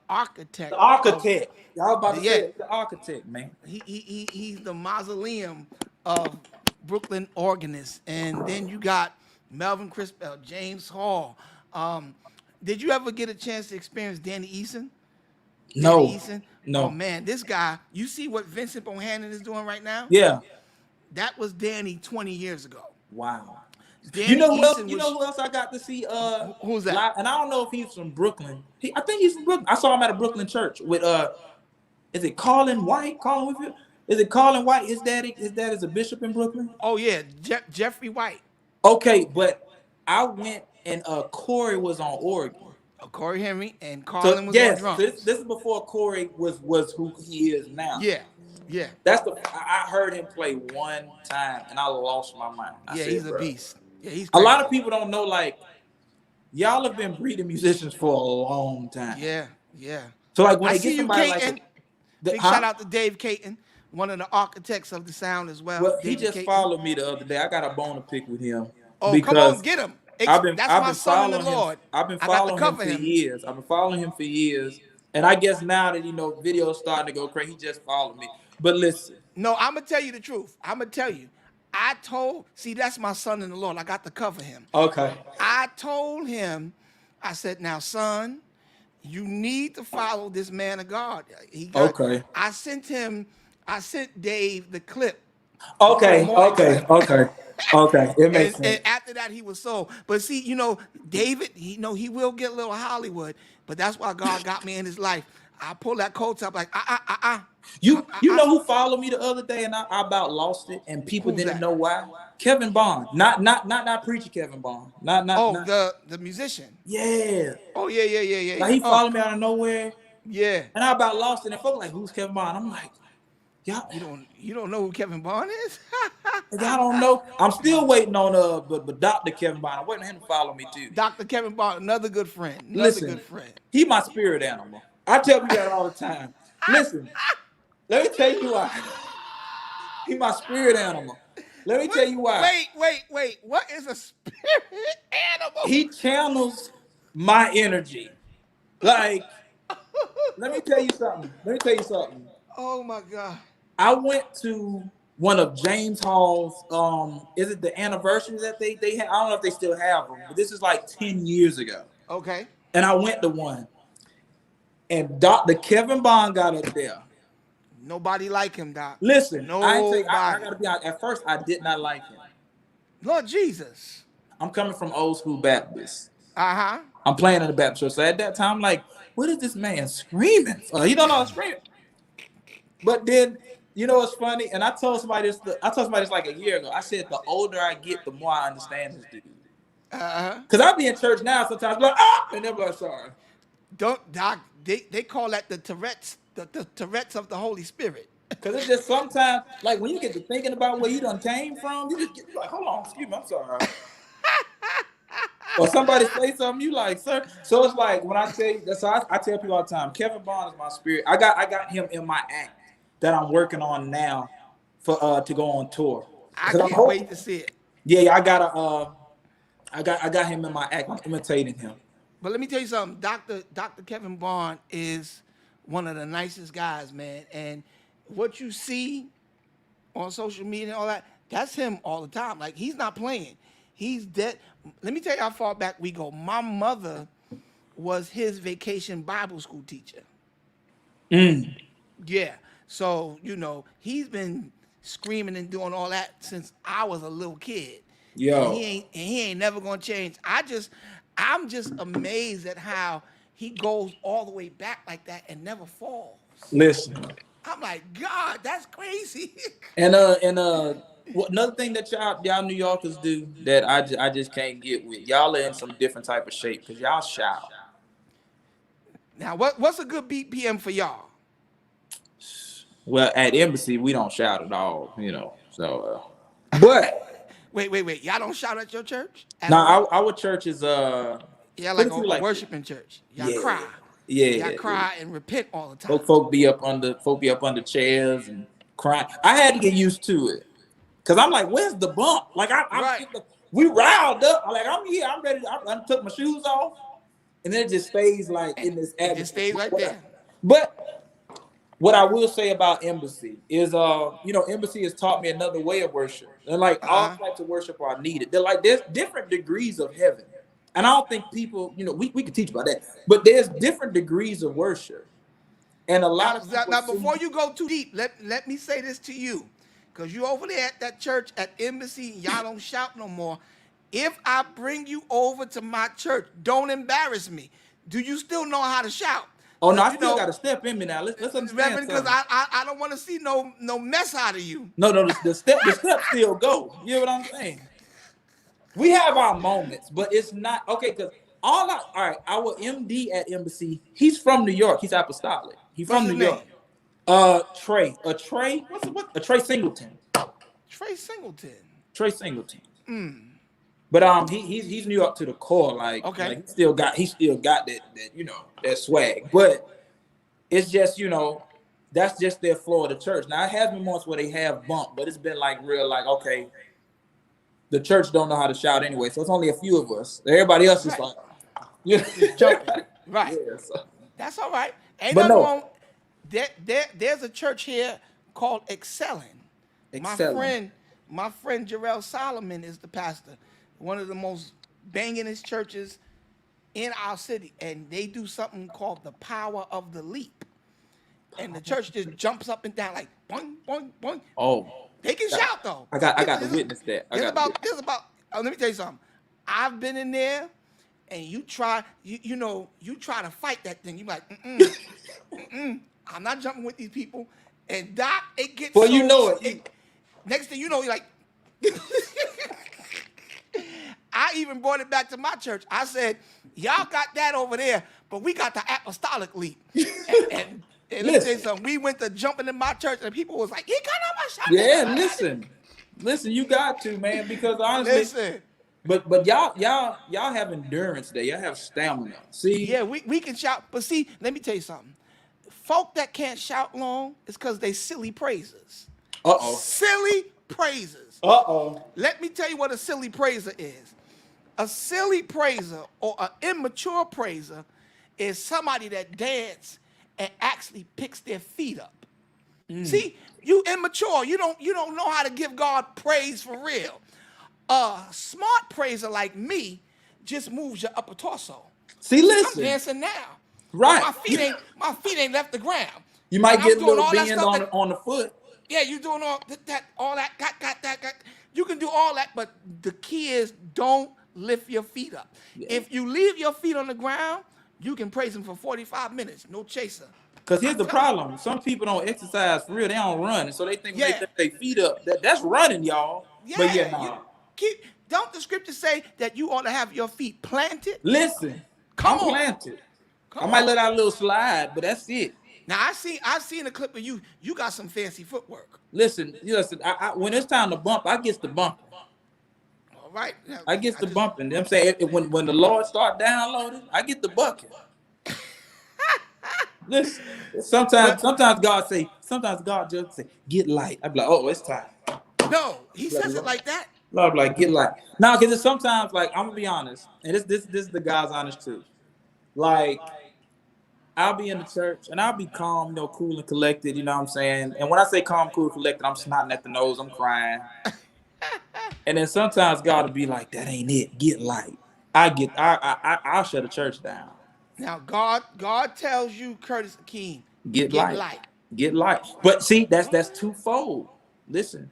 [SPEAKER 1] architect.
[SPEAKER 3] The architect. I was about to
[SPEAKER 1] Yeah.
[SPEAKER 3] say the architect, man.
[SPEAKER 1] He's the mausoleum of Brooklyn organists. And then you got Melvin Crispell, James Hall. Did you ever get a chance to experience Danny Eason?
[SPEAKER 3] No.
[SPEAKER 1] Danny Eason?
[SPEAKER 3] No.
[SPEAKER 1] Oh man, this guy, you see what Vincent Bohannon is doing right now?
[SPEAKER 3] Yeah.
[SPEAKER 1] That was Danny 20 years ago.
[SPEAKER 3] Wow.
[SPEAKER 1] Danny
[SPEAKER 3] You know who else?
[SPEAKER 1] Eason
[SPEAKER 3] You know who else I got to see?
[SPEAKER 1] Who's that?
[SPEAKER 3] Live? And I don't know if he's from Brooklyn. I think he's from Brooklyn. I saw him at a Brooklyn church with is it Colin White? Colin Whitfield? Is it Colin White? His dad is a bishop in Brooklyn.
[SPEAKER 1] Oh yeah, Jeffrey White.
[SPEAKER 3] Okay, but I went and Corey was on organ.
[SPEAKER 1] Corey Henry and
[SPEAKER 3] So
[SPEAKER 1] Carlin was on
[SPEAKER 3] yes,
[SPEAKER 1] drums.
[SPEAKER 3] this is before Corey was who he is now.
[SPEAKER 1] Yeah, yeah.
[SPEAKER 3] That's I heard him play one time and I lost my mind.
[SPEAKER 1] Yeah, he's a beast. Yeah, he's
[SPEAKER 3] A
[SPEAKER 1] crazy.
[SPEAKER 3] lot of people don't know, like, y'all have been breeding musicians for a long time.
[SPEAKER 1] Yeah, yeah.
[SPEAKER 3] So like when
[SPEAKER 1] I
[SPEAKER 3] they
[SPEAKER 1] see
[SPEAKER 3] get
[SPEAKER 1] you,
[SPEAKER 3] somebody
[SPEAKER 1] Caton.
[SPEAKER 3] like
[SPEAKER 1] Big shout out to Dave Caton, one of the architects of the sound as well.
[SPEAKER 3] Well, he
[SPEAKER 1] David
[SPEAKER 3] just
[SPEAKER 1] Caton.
[SPEAKER 3] followed me the other day. I got a bone to pick with him.
[SPEAKER 1] Oh, come on, get him. That's my son in the Lord.
[SPEAKER 3] I've been
[SPEAKER 1] I got to
[SPEAKER 3] following him
[SPEAKER 1] cover
[SPEAKER 3] for
[SPEAKER 1] him.
[SPEAKER 3] years. I've been following him for years. And I guess now that videos starting to go crazy, he just followed me. But listen.
[SPEAKER 1] No, I'm gonna tell you the truth. I'm gonna tell you. See, that's my son in the Lord. I got to cover him.
[SPEAKER 3] Okay.
[SPEAKER 1] I told him, I said, now, son, You need to follow this man of God. He got.
[SPEAKER 3] Okay.
[SPEAKER 1] I sent him. I sent Dave the clip, the good
[SPEAKER 3] Okay.
[SPEAKER 1] morning
[SPEAKER 3] Okay.
[SPEAKER 1] clip.
[SPEAKER 3] Okay. Okay. It makes
[SPEAKER 1] And
[SPEAKER 3] sense.
[SPEAKER 1] after that, he was sold. But see, David, he will get a little Hollywood, but that's why God got me in his life. I pull that coat up like,
[SPEAKER 3] You know who followed me the other day and I about lost it and people
[SPEAKER 1] Who's
[SPEAKER 3] didn't
[SPEAKER 1] that?
[SPEAKER 3] know why? Kevin Bond. Not preacher Kevin Bond.
[SPEAKER 1] Oh,
[SPEAKER 3] Not
[SPEAKER 1] the musician.
[SPEAKER 3] yeah.
[SPEAKER 1] Oh yeah, yeah, yeah, yeah,
[SPEAKER 3] Like
[SPEAKER 1] yeah.
[SPEAKER 3] he
[SPEAKER 1] Oh
[SPEAKER 3] followed me out of nowhere
[SPEAKER 1] yeah.
[SPEAKER 3] and I about lost it and folks like who's Kevin Bond? I'm like, y'all
[SPEAKER 1] You don't know who Kevin Bond is?
[SPEAKER 3] y'all don't know. I'm still waiting on but Dr. Kevin Bond. I'm waiting on him to follow me too.
[SPEAKER 1] Dr. Kevin Bond, another good friend. Another
[SPEAKER 3] Listen,
[SPEAKER 1] good friend.
[SPEAKER 3] he my spirit animal. I tell people that all the time. Listen, let me tell you why. He my spirit animal. Let me
[SPEAKER 1] What?
[SPEAKER 3] tell you why.
[SPEAKER 1] Wait. What is a spirit animal?
[SPEAKER 3] He channels my energy. Like, let me tell you something. Let me tell you something.
[SPEAKER 1] Oh my God.
[SPEAKER 3] I went to one of James Hall's is it the anniversaries that they had? I don't know if they still have them, but this is like 10 years ago.
[SPEAKER 1] Okay.
[SPEAKER 3] And I went to one. And Dr. Kevin Bond got up there.
[SPEAKER 1] Nobody like him, Doc.
[SPEAKER 3] Listen, I
[SPEAKER 1] Nobody.
[SPEAKER 3] gotta be honest. At first, I did not like him.
[SPEAKER 1] Lord Jesus.
[SPEAKER 3] I'm coming from old school Baptist.
[SPEAKER 1] Uh-huh.
[SPEAKER 3] I'm playing in the Baptist church. So at that time, I'm like, what is this man screaming for? He don't know how to scream. But then, you know what's funny? And I told somebody this like a year ago. I said, the older I get, the more I understand this dude.
[SPEAKER 1] Uh-huh.
[SPEAKER 3] Because I be in church now sometimes, like, ah! And they're like, sorry.
[SPEAKER 1] Don't Doc, they call that the Tourette's, the Tourette's of the Holy Spirit.
[SPEAKER 3] Because it's just sometimes, like, when you get to thinking about where you done came from, you just get like, hold on, excuse me, I'm sorry. Or somebody say something, you like, sir. So it's like when I tell you that's how I tell people all the time. Kevin Bond is my spirit. I got him in my act that I'm working on now for to go on tour.
[SPEAKER 1] I
[SPEAKER 3] Because I'm
[SPEAKER 1] can't wait
[SPEAKER 3] hoping.
[SPEAKER 1] to see it.
[SPEAKER 3] Yeah, I got him in my act. I'm imitating him.
[SPEAKER 1] But let me tell you something. Dr. Kevin Bond is one of the nicest guys, man. And what you see on social media and all that, that's him all the time. Like, he's not playing. He's dead. Let me tell you how far back we go. My mother was his vacation Bible school teacher. Yeah. So, he's been screaming and doing all that since I was a little kid. And
[SPEAKER 3] Yo,
[SPEAKER 1] he ain't never gonna change. I'm just amazed at how he goes all the way back like that and never falls.
[SPEAKER 3] listen.
[SPEAKER 1] I'm like, God, that's crazy.
[SPEAKER 3] Another thing that y'all New Yorkers do that I just can't get with. Y'all are in some different type of shape because y'all shout.
[SPEAKER 1] Now, what's a good BPM for y'all?
[SPEAKER 3] Well, at Embassy, we don't shout at all, So, but
[SPEAKER 1] Wait. Y'all don't shout at your church at
[SPEAKER 3] now
[SPEAKER 1] all?
[SPEAKER 3] our church is
[SPEAKER 1] Yeah,
[SPEAKER 3] put
[SPEAKER 1] like
[SPEAKER 3] it
[SPEAKER 1] a,
[SPEAKER 3] to you
[SPEAKER 1] a
[SPEAKER 3] like this.
[SPEAKER 1] worshiping church. Y'all
[SPEAKER 3] Yeah,
[SPEAKER 1] cry. Y'all
[SPEAKER 3] yeah.
[SPEAKER 1] cry and repent all the time.
[SPEAKER 3] Folk be up under chairs and crying. I had to get used to it because I'm like, where's the bump? Like
[SPEAKER 1] Right.
[SPEAKER 3] we riled up. I'm like, I'm here. I'm ready. I took my shoes off, and then it just stays like
[SPEAKER 1] And
[SPEAKER 3] in this
[SPEAKER 1] it just
[SPEAKER 3] atmosphere.
[SPEAKER 1] stays right there.
[SPEAKER 3] But what I will say about Embassy is, Embassy has taught me another way of worship. And like all
[SPEAKER 1] Uh-huh.
[SPEAKER 3] types of worship are needed. They're like there's different degrees of heaven. And I don't think people, we can teach about that. But there's different degrees of worship. And a
[SPEAKER 1] Now,
[SPEAKER 3] lot of people
[SPEAKER 1] now,
[SPEAKER 3] see,
[SPEAKER 1] before you go too deep, let me say this to you, because you over there at that church at Embassy, y'all don't shout no more. If I bring you over to my church, don't embarrass me. Do you still know how to shout?
[SPEAKER 3] oh no,
[SPEAKER 1] Because
[SPEAKER 3] I still got to step in me now. Let's understand
[SPEAKER 1] Reverend, because
[SPEAKER 3] something.
[SPEAKER 1] I don't want to see no mess out of you.
[SPEAKER 3] No, the step still go. You know what I'm saying? We have our moments, but it's not okay because all right, our MD at Embassy, he's from New York. He's apostolic. He's
[SPEAKER 1] What's
[SPEAKER 3] from
[SPEAKER 1] his
[SPEAKER 3] New York.
[SPEAKER 1] name?
[SPEAKER 3] Trey Trey Singleton.
[SPEAKER 1] Trey Singleton.
[SPEAKER 3] Trey Singleton. But he's New York to the core. Like
[SPEAKER 1] Okay.
[SPEAKER 3] he still got that swag. But it's just that's just their floor of the church. Now it has been months where they have bumped, but it's been like real like okay, the church don't know how to shout anyway, so it's only a few of us. Everybody else is
[SPEAKER 1] Right.
[SPEAKER 3] like, yeah,
[SPEAKER 1] Just jumping. Right.
[SPEAKER 3] yeah. So.
[SPEAKER 1] That's all right. Ain't
[SPEAKER 3] But
[SPEAKER 1] nothing
[SPEAKER 3] no,
[SPEAKER 1] wrong. There's a church here called Excelling. My
[SPEAKER 3] excelling.
[SPEAKER 1] friend, my friend Jarrell Solomon is the pastor. One of the most bangingest churches in our city, and they do something called the power of the leap, and the church just jumps up and down like boing, boing, boing.
[SPEAKER 3] Oh,
[SPEAKER 1] They can shout though.
[SPEAKER 3] I got to witness that. I got to witness.
[SPEAKER 1] There's about. Oh, let me tell you something. I've been in there, and you try, you try to fight that thing. You like, I'm not jumping with these people, and Doc, it gets.
[SPEAKER 3] Well,
[SPEAKER 1] so,
[SPEAKER 3] you know it.
[SPEAKER 1] Next thing you know, you're like. I even brought it back to my church. I said, y'all got that over there, but we got the apostolic leap. And let me tell you something. We went to jumping in my church, and people was like, he got on my shot.
[SPEAKER 3] Yeah, listen, you got to, man, because honestly,
[SPEAKER 1] Listen.
[SPEAKER 3] but y'all have endurance there. Y'all have stamina. See,
[SPEAKER 1] Yeah, we can shout, but see, let me tell you something. Folk that can't shout long is because they silly praises.
[SPEAKER 3] Uh-oh.
[SPEAKER 1] Silly praises.
[SPEAKER 3] Uh-oh.
[SPEAKER 1] Let me tell you what a silly praiser is. A silly praiser or an immature praiser is somebody that dance and actually picks their feet up. See, you immature. You don't know how to give God praise for real. A smart praiser like me just moves your upper torso.
[SPEAKER 3] See,
[SPEAKER 1] I'm
[SPEAKER 3] listen.
[SPEAKER 1] dancing now.
[SPEAKER 3] Right.
[SPEAKER 1] My feet ain't left the ground.
[SPEAKER 3] You might
[SPEAKER 1] And
[SPEAKER 3] get a
[SPEAKER 1] I'm doing
[SPEAKER 3] little
[SPEAKER 1] all that
[SPEAKER 3] bend
[SPEAKER 1] stuff
[SPEAKER 3] on the foot.
[SPEAKER 1] yeah, you doing all that, got. You can do all that, but the key is don't lift your feet up.
[SPEAKER 3] Yeah.
[SPEAKER 1] If you leave your feet on the ground, you can praise him for 45 minutes, no chaser.
[SPEAKER 3] Because here's the problem. Some people don't exercise for real. They don't run. And so they think when they
[SPEAKER 1] Yeah.
[SPEAKER 3] lift their feet up, that's running, y'all.
[SPEAKER 1] Yeah,
[SPEAKER 3] But yeah, nah.
[SPEAKER 1] don't the scripture say that you ought to have your feet planted?
[SPEAKER 3] Listen,
[SPEAKER 1] Come
[SPEAKER 3] I'm
[SPEAKER 1] on.
[SPEAKER 3] planted.
[SPEAKER 1] Come
[SPEAKER 3] I might
[SPEAKER 1] on.
[SPEAKER 3] let out a little slide, but that's it.
[SPEAKER 1] Now I've seen a clip of you. You got some fancy footwork.
[SPEAKER 3] Listen, when it's time to bump, I gets the bumping.
[SPEAKER 1] All right. Now,
[SPEAKER 3] I gets the bumping. You know what I'm saying? When the Lord start downloading, I get the bucket. Listen, sometimes God just say, get light. I be like, oh, it's time.
[SPEAKER 1] no, he says it like that.
[SPEAKER 3] Lord be like, get light. Now, because it's sometimes like I'm gonna be honest, and this is the God's honest truth. Like, I'll be in the church and I'll be calm, cool and collected, you know what I'm saying? And when I say calm, cool, collected, I'm snotting at the nose, I'm crying. And then sometimes God will be like, that ain't it. Get light. I'll shut the church down.
[SPEAKER 1] Now God tells you, Curtis Akeem,
[SPEAKER 3] Get
[SPEAKER 1] get
[SPEAKER 3] light.
[SPEAKER 1] light.
[SPEAKER 3] Get light. But see, that's twofold. Listen.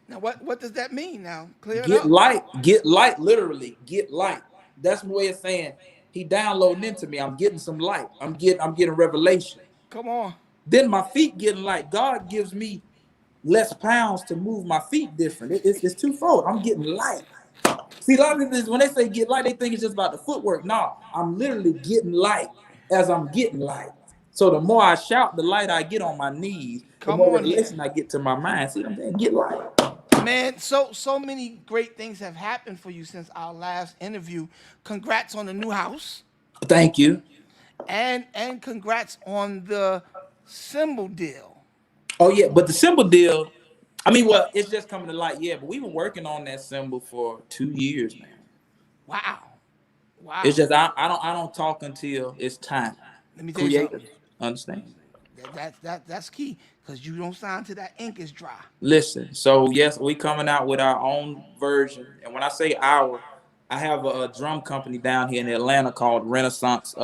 [SPEAKER 1] Now what does that mean now? Clear it
[SPEAKER 3] Get
[SPEAKER 1] up.
[SPEAKER 3] light. Get light, literally. Get light. That's the way of saying he downloading into me. I'm getting some light. I'm getting revelation.
[SPEAKER 1] Come on.
[SPEAKER 3] Then my feet getting light. God gives me less pounds to move my feet different. It's twofold. I'm getting light. See, a lot of people, when they say get light, they think it's just about the footwork. No, I'm literally getting light as I'm getting light. So the more I shout, the light I get on my knees, the
[SPEAKER 1] Come
[SPEAKER 3] more
[SPEAKER 1] on here.
[SPEAKER 3] revelation I get to my mind. See what I'm saying? Get light.
[SPEAKER 1] Man, so many great things have happened for you since our last interview. Congrats on the new house.
[SPEAKER 3] Thank you.
[SPEAKER 1] And congrats on the symbol deal.
[SPEAKER 3] Oh yeah, but the symbol deal, I mean, well, it's just coming to light, yeah. But we've been working on that symbol for 2 years now.
[SPEAKER 1] Wow.
[SPEAKER 3] It's just I don't talk until it's time.
[SPEAKER 1] Let me tell you something.
[SPEAKER 3] Understand?
[SPEAKER 1] That's key, because you don't sign till that ink is dry.
[SPEAKER 3] Listen, so yes, we coming out with our own version, and when I say our, I have a drum company down here in Atlanta called Renaissance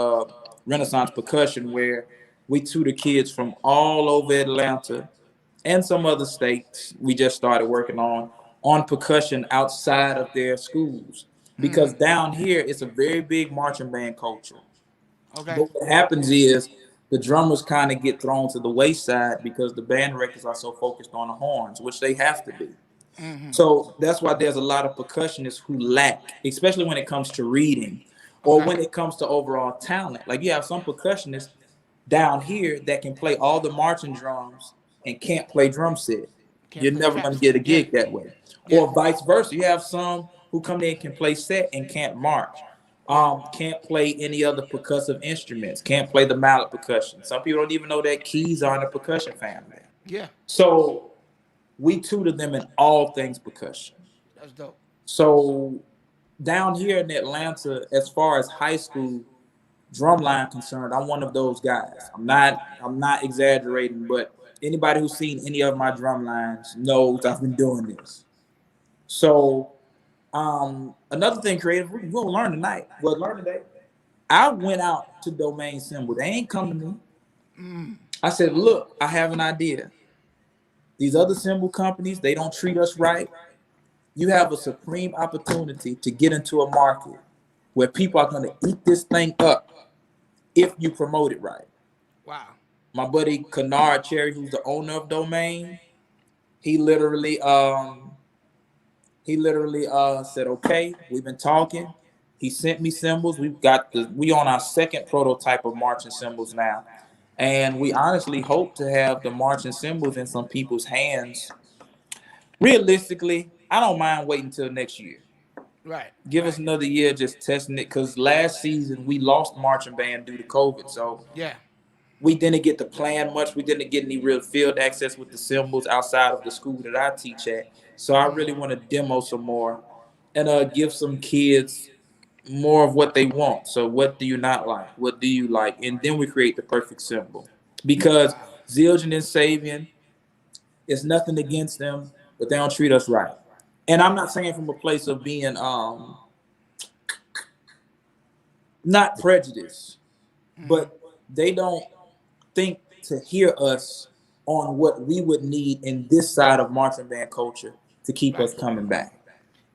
[SPEAKER 3] Percussion, where we tutor kids from all over Atlanta and some other states. We just started working on percussion outside of their schools, because down here it's a very big marching band culture.
[SPEAKER 1] Okay.
[SPEAKER 3] But what happens is the drummers kind of get thrown to the wayside because the band directors are so focused on the horns, which they have to be. So that's why there's a lot of percussionists who lack, especially when it comes to reading or when it comes to overall talent. Like you have some percussionists down here that can play all the marching drums and can't play drum set. You're never going to get a gig that way. Or vice versa. You have some who come in and can play set and can't march. Can't play any other percussive instruments, can't play the mallet percussion. Some people don't even know that keys are in the percussion family.
[SPEAKER 1] Yeah.
[SPEAKER 3] So we tutor them in all things percussion.
[SPEAKER 1] That's dope.
[SPEAKER 3] So down here in Atlanta, as far as high school drumline concerned, I'm one of those guys. I'm not exaggerating, but anybody who's seen any of my drum lines knows I've been doing this. So another thing creative, we're gonna learn tonight. We'll learn today. I went out to Domain Symbol. They ain't come to me. I said, look, I have an idea. These other symbol companies, they don't treat us right. You have a supreme opportunity to get into a market where people are going to eat this thing up if you promote it right.
[SPEAKER 1] Wow.
[SPEAKER 3] My buddy Kennard Cherry, who's the owner of Domain, he literally said, okay, we've been talking. He sent me symbols. We on our second prototype of marching symbols now. And we honestly hope to have the marching symbols in some people's hands. Realistically, I don't mind waiting until next year.
[SPEAKER 1] Right.
[SPEAKER 3] Give us
[SPEAKER 1] Right.
[SPEAKER 3] another year just testing it, because last season we lost marching band due to COVID. So
[SPEAKER 1] Yeah.
[SPEAKER 3] we didn't get to plan much. We didn't get any real field access with the symbols outside of the school that I teach at. So I really want to demo some more and give some kids more of what they want. So what do you not like? What do you like? And then we create the perfect symbol. Because
[SPEAKER 1] Wow.
[SPEAKER 3] Zildjian and Sabian, it's nothing against them, but they don't treat us right. And I'm not saying from a place of being not prejudiced, but they don't think to hear us on what we would need in this side of marching band culture to keep
[SPEAKER 1] Right.
[SPEAKER 3] us coming back.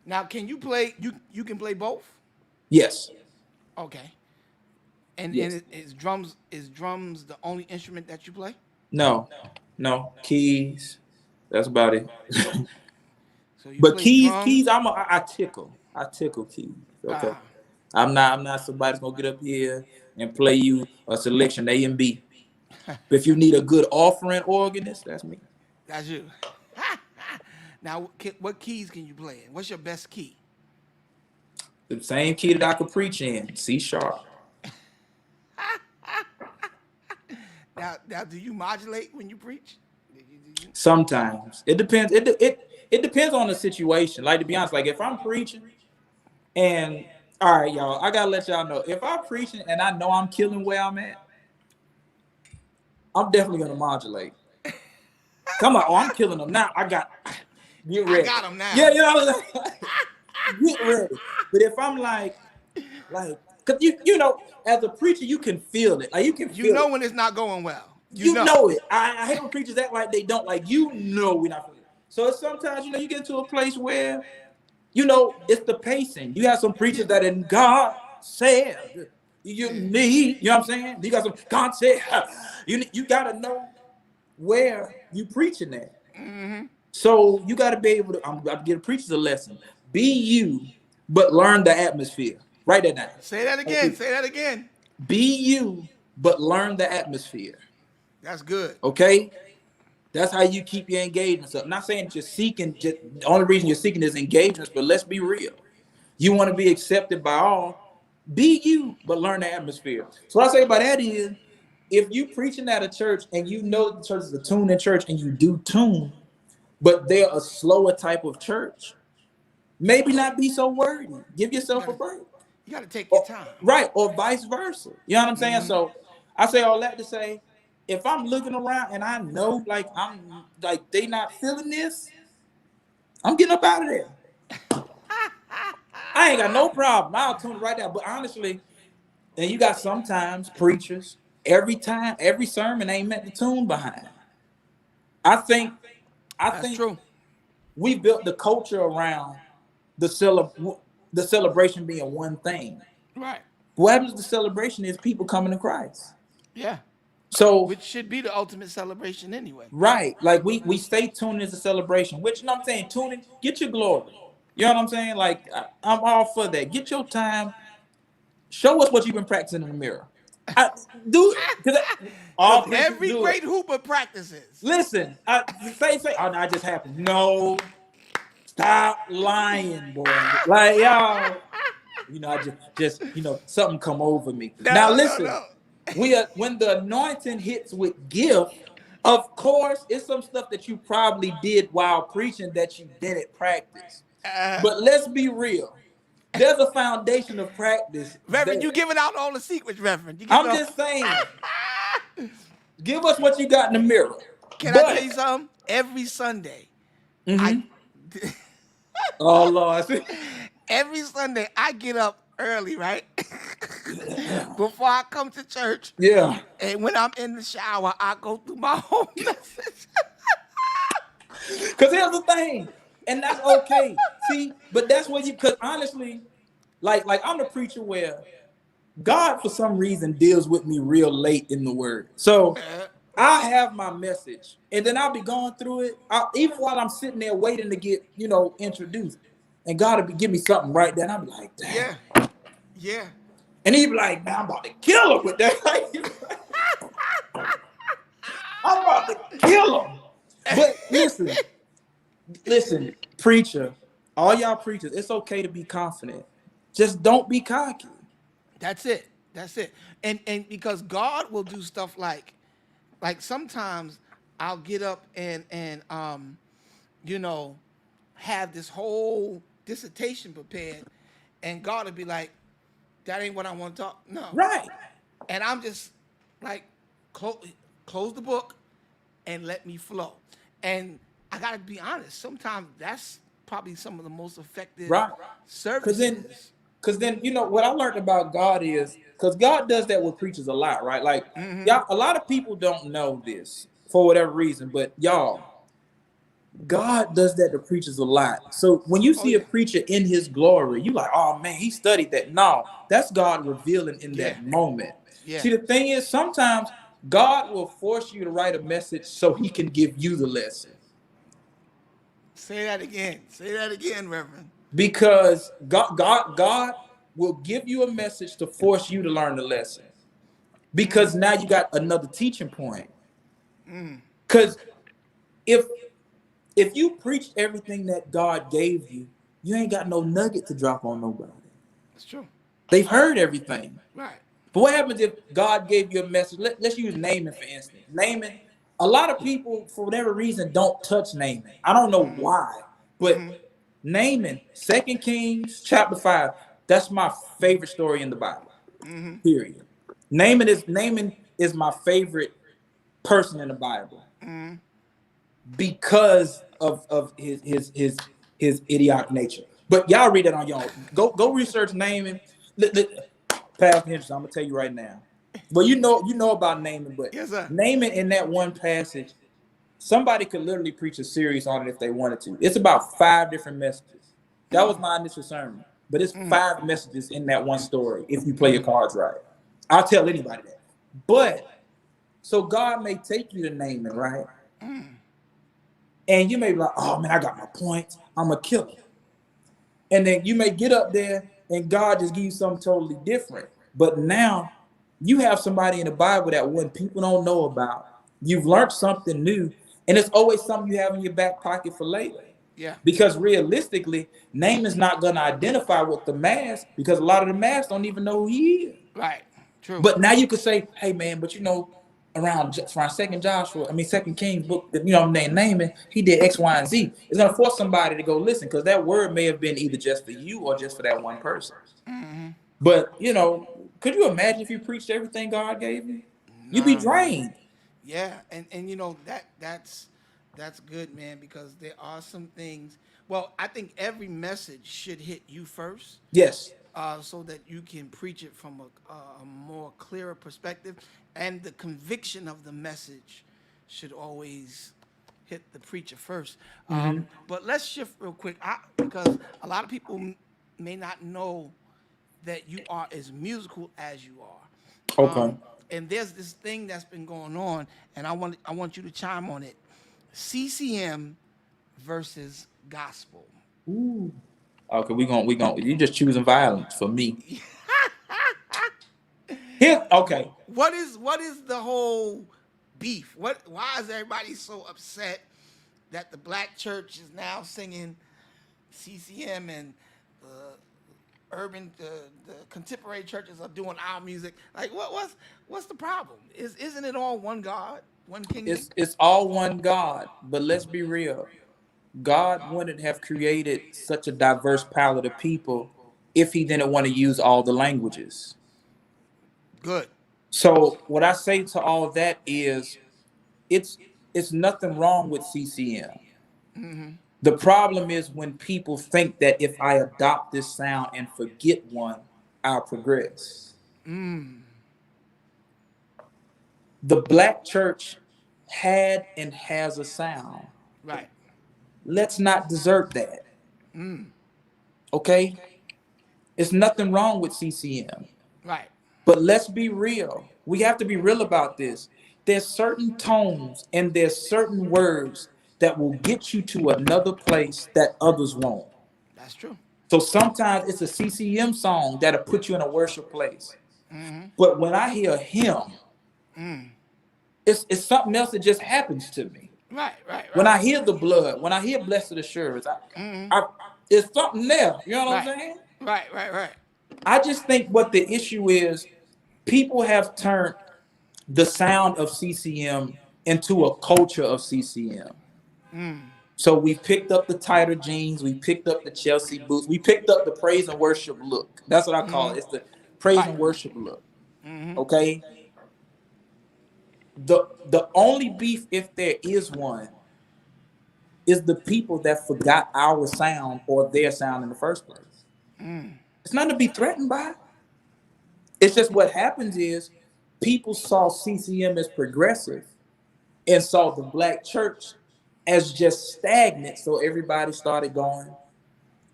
[SPEAKER 1] Now, can you play? You can play both.
[SPEAKER 3] Yes.
[SPEAKER 1] Okay. And
[SPEAKER 3] Yes.
[SPEAKER 1] is drums the only instrument that you play?
[SPEAKER 3] No. No. Keys. That's about it.
[SPEAKER 1] So you
[SPEAKER 3] But
[SPEAKER 1] play drums.
[SPEAKER 3] keys, I tickle. I tickle keys. Okay.
[SPEAKER 1] Ah.
[SPEAKER 3] I'm not somebody's gonna get up here and play you a selection A and B. But if you need a good offering organist, that's me.
[SPEAKER 1] That's you. Now, what keys can you play in? What's your best key?
[SPEAKER 3] The same key that I could preach in, C sharp.
[SPEAKER 1] Now, do you modulate when you preach?
[SPEAKER 3] Sometimes it depends. It depends on the situation. Like, to be honest, like if I'm preaching and all right, y'all, I gotta let y'all know, if I'm preaching and I know I'm killing where I'm at, I'm definitely gonna modulate. Come on, oh, I'm killing them now. Get
[SPEAKER 1] I
[SPEAKER 3] ready.
[SPEAKER 1] got them now.
[SPEAKER 3] Yeah, you know, get ready. But if I'm like, cause you know, as a preacher, you can feel it. Like you can
[SPEAKER 1] You
[SPEAKER 3] feel
[SPEAKER 1] know
[SPEAKER 3] it.
[SPEAKER 1] when it's not going well.
[SPEAKER 3] You know it. I hate when preachers act like they don't. Like, you know, we're not feeling it. So it's sometimes, you get to a place where, it's the pacing. You have some preachers that in God said you need, you know what I'm saying? You got some God said, you gotta know where you preaching at. So you gotta be able to, I'm about to give preachers a lesson. Be you, but learn the atmosphere. Write that down.
[SPEAKER 1] Say that again. Say that again.
[SPEAKER 3] Be you, but learn the atmosphere.
[SPEAKER 1] That's good.
[SPEAKER 3] Okay? That's how you keep your engagements up. I'm not saying just seeking, the only reason you're seeking is engagements, but let's be real. You want to be accepted by all. Be you, but learn the atmosphere. So what I say about that is, if you preaching at a church and you know the church is a tune-in church and you do tune, but they're a slower type of church, maybe not be so wordy. Give yourself a break.
[SPEAKER 1] You got to take your time.
[SPEAKER 3] Right, or vice versa. You know what I'm saying? So I say all that to say, if I'm looking around and I know like I'm like they not feeling this, I'm getting up out of there. I ain't got no problem. I'll tune it right now. But honestly, and you got sometimes preachers, every time, every sermon ain't meant to tune behind. I think
[SPEAKER 1] That's true.
[SPEAKER 3] we built the culture around the celebration being one thing.
[SPEAKER 1] Right.
[SPEAKER 3] What happens to the celebration is people coming to Christ.
[SPEAKER 1] Yeah.
[SPEAKER 3] So
[SPEAKER 1] Which should be the ultimate celebration anyway.
[SPEAKER 3] right, like we stay tuned as a celebration, which, you know what I'm saying, tuning, get your glory. You know what I'm saying? Like I'm all for that. Get your time. Show us what you've been practicing in the mirror. I do it because all
[SPEAKER 1] Because
[SPEAKER 3] preachers
[SPEAKER 1] every
[SPEAKER 3] do it.
[SPEAKER 1] great hooper practices.
[SPEAKER 3] Listen, say, oh no, I just happened. No, stop lying, boy. Like, y'all, I just something come over me. Now listen,
[SPEAKER 1] No.
[SPEAKER 3] when the anointing hits with gift, of course, it's some stuff that you probably did while preaching that you didn't practice. But let's be real. There's a foundation of practice
[SPEAKER 1] Reverend,
[SPEAKER 3] there.
[SPEAKER 1] you giving out all the secrets, Reverend.
[SPEAKER 3] I'm just saying, give us what you got in the mirror.
[SPEAKER 1] Can I tell you something? Every Sunday,
[SPEAKER 3] Oh Lord,
[SPEAKER 1] every Sunday I get up early, right? Before I come to church,
[SPEAKER 3] Yeah.
[SPEAKER 1] and when I'm in the shower, I go through my whole message.
[SPEAKER 3] Because here's the thing, and that's okay. See, but that's what you, because honestly, like I'm the preacher where God for some reason deals with me real late in the word. So I have my message, and then I'll be going through it, even while I'm sitting there waiting to get, introduced. And God will give me something right then. I'll be like, dang.
[SPEAKER 1] Yeah, yeah.
[SPEAKER 3] And he'd be like, man, I'm about to kill him with that. I'm about to kill him. But listen, preacher, all y'all preachers, it's okay to be confident. Just don't be cocky.
[SPEAKER 1] That's it. That's it. And because God will do stuff like sometimes I'll get up and you know have this whole dissertation prepared, and God will be like, "That ain't what I want to talk." No,
[SPEAKER 3] Right.
[SPEAKER 1] and I'm just like, close the book and let me flow. And I gotta be honest. Sometimes that's probably some of the most effective
[SPEAKER 3] Right. Cause then,
[SPEAKER 1] services.
[SPEAKER 3] cause then, what I learned about God is, cause God does that with preachers a lot, right? Like, y'all, a lot of people don't know this for whatever reason, but y'all, God does that to preachers a lot. So when you
[SPEAKER 1] Oh
[SPEAKER 3] see a
[SPEAKER 1] yeah,
[SPEAKER 3] preacher in his glory, you like, oh man, he studied that. No, that's God revealing in
[SPEAKER 1] yeah,
[SPEAKER 3] that moment.
[SPEAKER 1] yeah.
[SPEAKER 3] See, the thing is, sometimes God will force you to write a message so he can give you the lesson.
[SPEAKER 1] Say that again. Say that again, Reverend.
[SPEAKER 3] Because God will give you a message to force you to learn the lesson. Because now you got another teaching point. Because if if you preached everything that God gave you, you ain't got no nugget to drop on nobody.
[SPEAKER 1] It's true.
[SPEAKER 3] They've heard everything.
[SPEAKER 1] Right.
[SPEAKER 3] But what happens if God gave you a message? Let's use Naaman for instance. Naaman, a lot of people, for whatever reason, don't touch Naaman. I don't know why, but Naaman, Second Kings chapter 5, that's my favorite story in the Bible. Period. Naaman is my favorite person in the Bible because of his idiotic nature. But y'all read that on your own. Go research Naaman. Pastor Henderson, I'm gonna tell you right now. Well, you know about Naaman, but
[SPEAKER 1] Yes, sir.
[SPEAKER 3] Naaman in that one passage, somebody could literally preach a series on it if they wanted to. It's about 5 different messages. That was my initial sermon, but it's 5 messages in that one story. If you play your cards right, I'll tell anybody that. But so God may take you to Naaman, right? And you may be like, oh man, I got my points. I'm a killer. And then you may get up there and God just give you something totally different. But now you have somebody in the Bible that when people don't know about, you've learned something new, and it's always something you have in your back pocket for later.
[SPEAKER 1] Yeah.
[SPEAKER 3] Because realistically, Naaman's not going to identify with the mass because a lot of the mass don't even know who he is.
[SPEAKER 1] Right. True.
[SPEAKER 3] But now you could say, hey man, but around Second Joshua, Second Kings book, named Naaman, he did X, Y, and Z. It's gonna force somebody to go listen because that word may have been either just for you or just for that one person. But could you imagine if you preached everything God gave you? You'd be
[SPEAKER 1] Nah, man.
[SPEAKER 3] drained.
[SPEAKER 1] Yeah, and that's good, man, because there are some things. Well, I think every message should hit you first,
[SPEAKER 3] Yes.
[SPEAKER 1] so that you can preach it from a more clearer perspective, and the conviction of the message should always hit the preacher first. But let's shift real quick, because a lot of people may not know that you are as musical as you are.
[SPEAKER 3] Okay.
[SPEAKER 1] And there's this thing that's been going on, and I want you to chime on it. CCM versus gospel.
[SPEAKER 3] Ooh. Okay, we going you just choosing violence for me. Here, okay.
[SPEAKER 1] What is the whole beef? Why is everybody so upset that the black church is now singing CCM and the contemporary churches are doing our music? Like what's the problem? Isn't it all one God, one kingdom?
[SPEAKER 3] It's all one God, but let's be real. God wouldn't have created such a diverse palette of people if he didn't want to use all the languages.
[SPEAKER 1] Good.
[SPEAKER 3] So what I say to all that is it's it's nothing wrong with CCM. The problem is when people think that if I adopt this sound and forget one, I'll progress. The black church had and has a sound.
[SPEAKER 1] Right.
[SPEAKER 3] Let's not desert that. Okay? It's nothing wrong with CCM.
[SPEAKER 1] Right.
[SPEAKER 3] But let's be real. We have to be real about this. There's certain tones and there's certain words that will get you to another place that others won't.
[SPEAKER 1] That's true.
[SPEAKER 3] So sometimes it's a CCM song that'll put you in a worship place. But when I hear him, it's something else that just happens to me.
[SPEAKER 1] Right. Right.
[SPEAKER 3] When
[SPEAKER 1] Right.
[SPEAKER 3] I hear the blood, when I hear Blessed Assurance, it's something there. You know what I'm
[SPEAKER 1] Right.
[SPEAKER 3] saying?
[SPEAKER 1] Right. Right. Right.
[SPEAKER 3] I just think what the issue is, people have turned the sound of CCM into a culture of CCM. So we picked up the tighter jeans, we picked up the Chelsea boots, we picked up the praise and worship look. That's what I call it. It's the praise
[SPEAKER 1] Right.
[SPEAKER 3] and worship look. Okay. The only beef, if there is one, is the people that forgot our sound or their sound in the first place. It's nothing to be threatened by. It's just what happens is people saw CCM as progressive and saw the black church as just stagnant. So everybody started going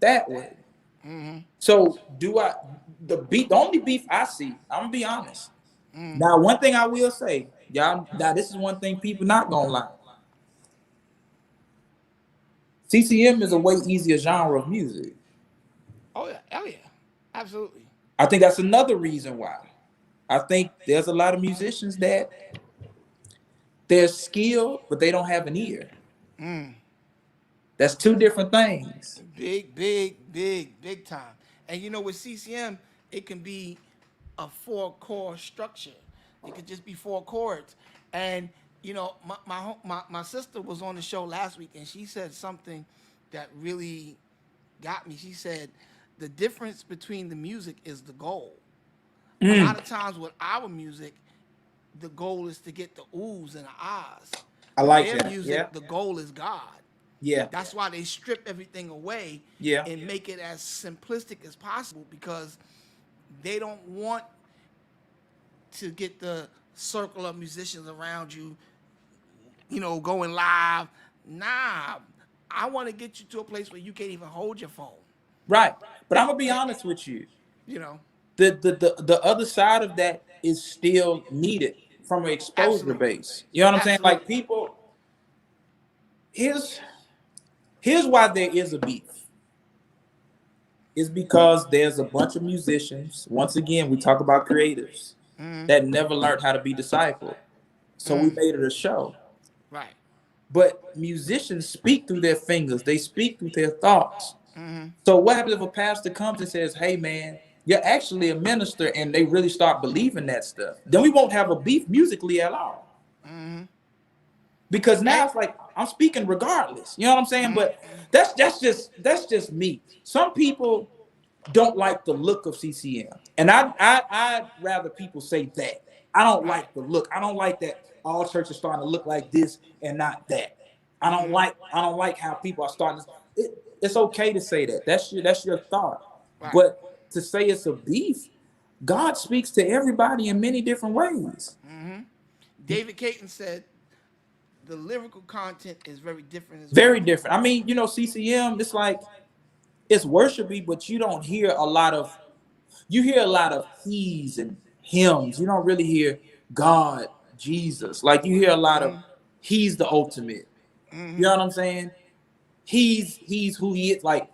[SPEAKER 3] that way. So the only beef I see, I'm gonna be honest. Now, one thing I will say, y'all, now this is one thing people not gonna lie. CCM is a way easier genre of music.
[SPEAKER 1] Oh yeah. Oh yeah. Absolutely.
[SPEAKER 3] I think that's another reason why. I think there's a lot of musicians that they're skilled, but they don't have an ear. That's two different things.
[SPEAKER 1] Big, big, big, big time. And you know, with CCM, it can be a four chord structure. It could just be four chords. And you know, my sister was on the show last week, and she said something that really got me. She said the difference between the music is the goal. A lot of times with our music, the goal is to get the oohs and the ahs.
[SPEAKER 3] I
[SPEAKER 1] With
[SPEAKER 3] like
[SPEAKER 1] their
[SPEAKER 3] that. Yeah.
[SPEAKER 1] music, the goal is God.
[SPEAKER 3] Yeah.
[SPEAKER 1] That's why they strip everything away
[SPEAKER 3] Yeah.
[SPEAKER 1] and make it as simplistic as possible, because they don't want to get the circle of musicians around you, you know, going live. Nah, I want to get you to a place where you can't even hold your phone.
[SPEAKER 3] Right. But I'm gonna be
[SPEAKER 1] Eh,
[SPEAKER 3] honest with you.
[SPEAKER 1] You know,
[SPEAKER 3] The other side of that is still needed from an exposure
[SPEAKER 1] absolutely,
[SPEAKER 3] base. You know what I'm saying? Like
[SPEAKER 1] absolutely.
[SPEAKER 3] people, here's here's why there is a beef. It's because there's a bunch of musicians. Once again, we talk about creatives that never learned how to be discipled. So we made it a show.
[SPEAKER 1] Right.
[SPEAKER 3] But musicians speak through their fingers, they speak through their thoughts. So what happens if a pastor comes and says, "Hey man, you're actually a minister," and they really start believing that stuff? Then we won't have a beef musically at all. Because now
[SPEAKER 1] And
[SPEAKER 3] it's like I'm speaking regardless. You know what I'm saying? But that's just me. Some people don't like the look of CCM, and I'd rather people say that. I don't
[SPEAKER 1] right.
[SPEAKER 3] like the look. I don't like that all churches starting to look like this and not that. I don't like how people are starting. It's okay to say that. That's your thought.
[SPEAKER 1] Right.
[SPEAKER 3] But to say it's a beef, God speaks to everybody in many different ways.
[SPEAKER 1] David Caton said the lyrical content is very different as
[SPEAKER 3] Very
[SPEAKER 1] well.
[SPEAKER 3] different. I mean, CCM, it's like it's worshipy, but you hear a lot of he's and hymns. You don't really hear God, Jesus. Like you hear a lot of he's the ultimate. You know what I'm saying? He's who he is. Like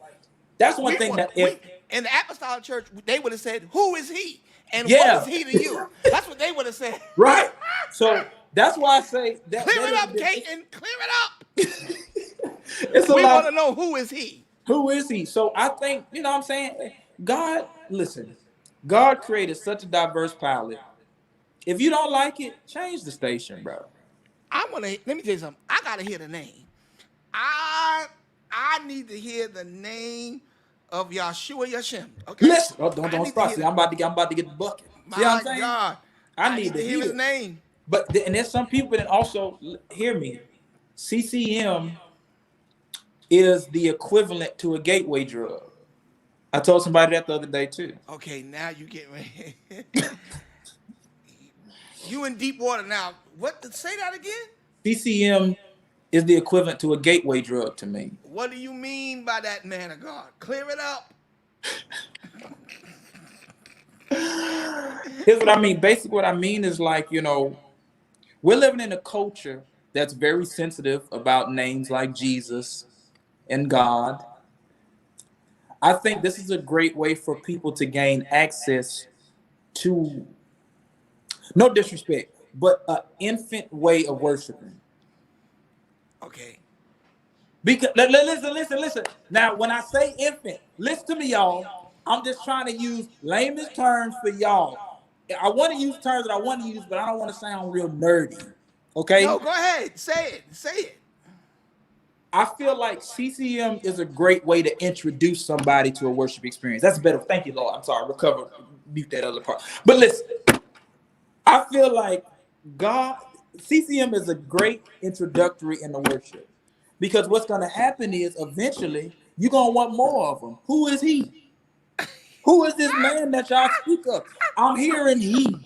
[SPEAKER 3] that's one
[SPEAKER 1] We,
[SPEAKER 3] thing that if
[SPEAKER 1] we in the apostolic church, they would have said, "Who is he? And what is
[SPEAKER 3] yeah,
[SPEAKER 1] he to you?" That's what they would have said.
[SPEAKER 3] right. So that's why I say that
[SPEAKER 1] Clear
[SPEAKER 3] that
[SPEAKER 1] it
[SPEAKER 3] is a
[SPEAKER 1] up, Caton. Clear it up.
[SPEAKER 3] it's a
[SPEAKER 1] We want
[SPEAKER 3] lot.
[SPEAKER 1] to know who is he.
[SPEAKER 3] Who is he? So I think, what I'm saying? God, listen, God created such a diverse palette. If you don't like it, change the station, bro.
[SPEAKER 1] I want to. Let me tell you something. I gotta hear the name. I I need to hear the name of Yahshua Yashem. Okay,
[SPEAKER 3] Listen, oh, don't
[SPEAKER 1] I
[SPEAKER 3] don't
[SPEAKER 1] need to
[SPEAKER 3] start.
[SPEAKER 1] hear
[SPEAKER 3] See,
[SPEAKER 1] the.
[SPEAKER 3] I'm about to get the bucket. See what I'm
[SPEAKER 1] My
[SPEAKER 3] saying?
[SPEAKER 1] God,
[SPEAKER 3] I
[SPEAKER 1] I
[SPEAKER 3] need
[SPEAKER 1] need
[SPEAKER 3] to
[SPEAKER 1] to hear his
[SPEAKER 3] hear.
[SPEAKER 1] name.
[SPEAKER 3] And there's some people that also hear me. CCM is the equivalent to a gateway drug. I told somebody that the other day too.
[SPEAKER 1] Okay, now you get me. You in deep water now. What? Say that again.
[SPEAKER 3] CCM is the equivalent to a gateway drug to me.
[SPEAKER 1] What do you mean by that, man of God? Clear it up.
[SPEAKER 3] Here's what I mean. Basically, what I mean is like, we're living in a culture that's very sensitive about names like Jesus and God. I think this is a great way for people to gain access to, no disrespect, but an infant way of worshiping.
[SPEAKER 1] Okay.
[SPEAKER 3] Because listen. Now, when I say infant, listen to me, y'all. I'm just trying to use layman's terms for y'all. I want to use terms that I want to use, but I don't want to sound real nerdy.
[SPEAKER 1] No,
[SPEAKER 3] Okay?
[SPEAKER 1] go ahead. Say it. Say it.
[SPEAKER 3] I feel like CCM is a great way to introduce somebody to a worship experience. That's better. Thank you, Lord. I'm sorry. Recover. Mute that other part. But listen, I feel like God, CCM is a great introductory in the worship. Because what's going to happen is eventually you're going to want more of him. Who is he? Who is this man that y'all speak of? I'm hearing he.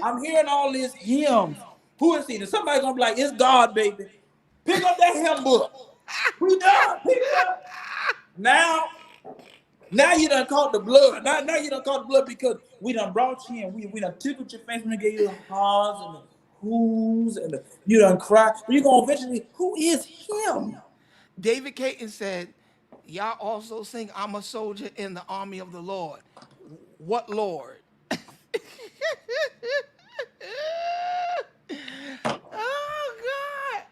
[SPEAKER 3] I'm hearing all these hymns. Who is he? And somebody going to be like, it's God, baby. Pick up that hymn book. We done. Pick it up. Now you done caught the blood. Now you done caught the blood because we done brought you in. We done tickled your face. We gave you the haws and the whoos and you done cry. But you're going to eventually, who is him?
[SPEAKER 1] David Caton said, y'all also sing, I'm a soldier in the army of the Lord. What Lord? Oh, God.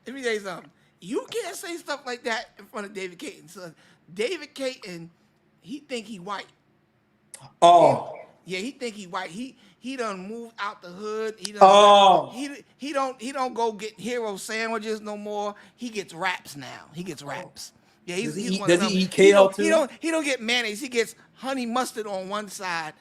[SPEAKER 1] Let me tell you something. You can't say stuff like that in front of David Caton, son. David Caton, he think he white. He,
[SPEAKER 3] Oh.
[SPEAKER 1] yeah, he think he white. He done moved out the hood.
[SPEAKER 3] Oh.
[SPEAKER 1] He don't go get hero sandwiches no more. He gets wraps now. He gets wraps. Yeah, he's one of
[SPEAKER 3] Does he
[SPEAKER 1] them.
[SPEAKER 3] eat kale too?
[SPEAKER 1] He don't get mayonnaise. He gets honey mustard on one side,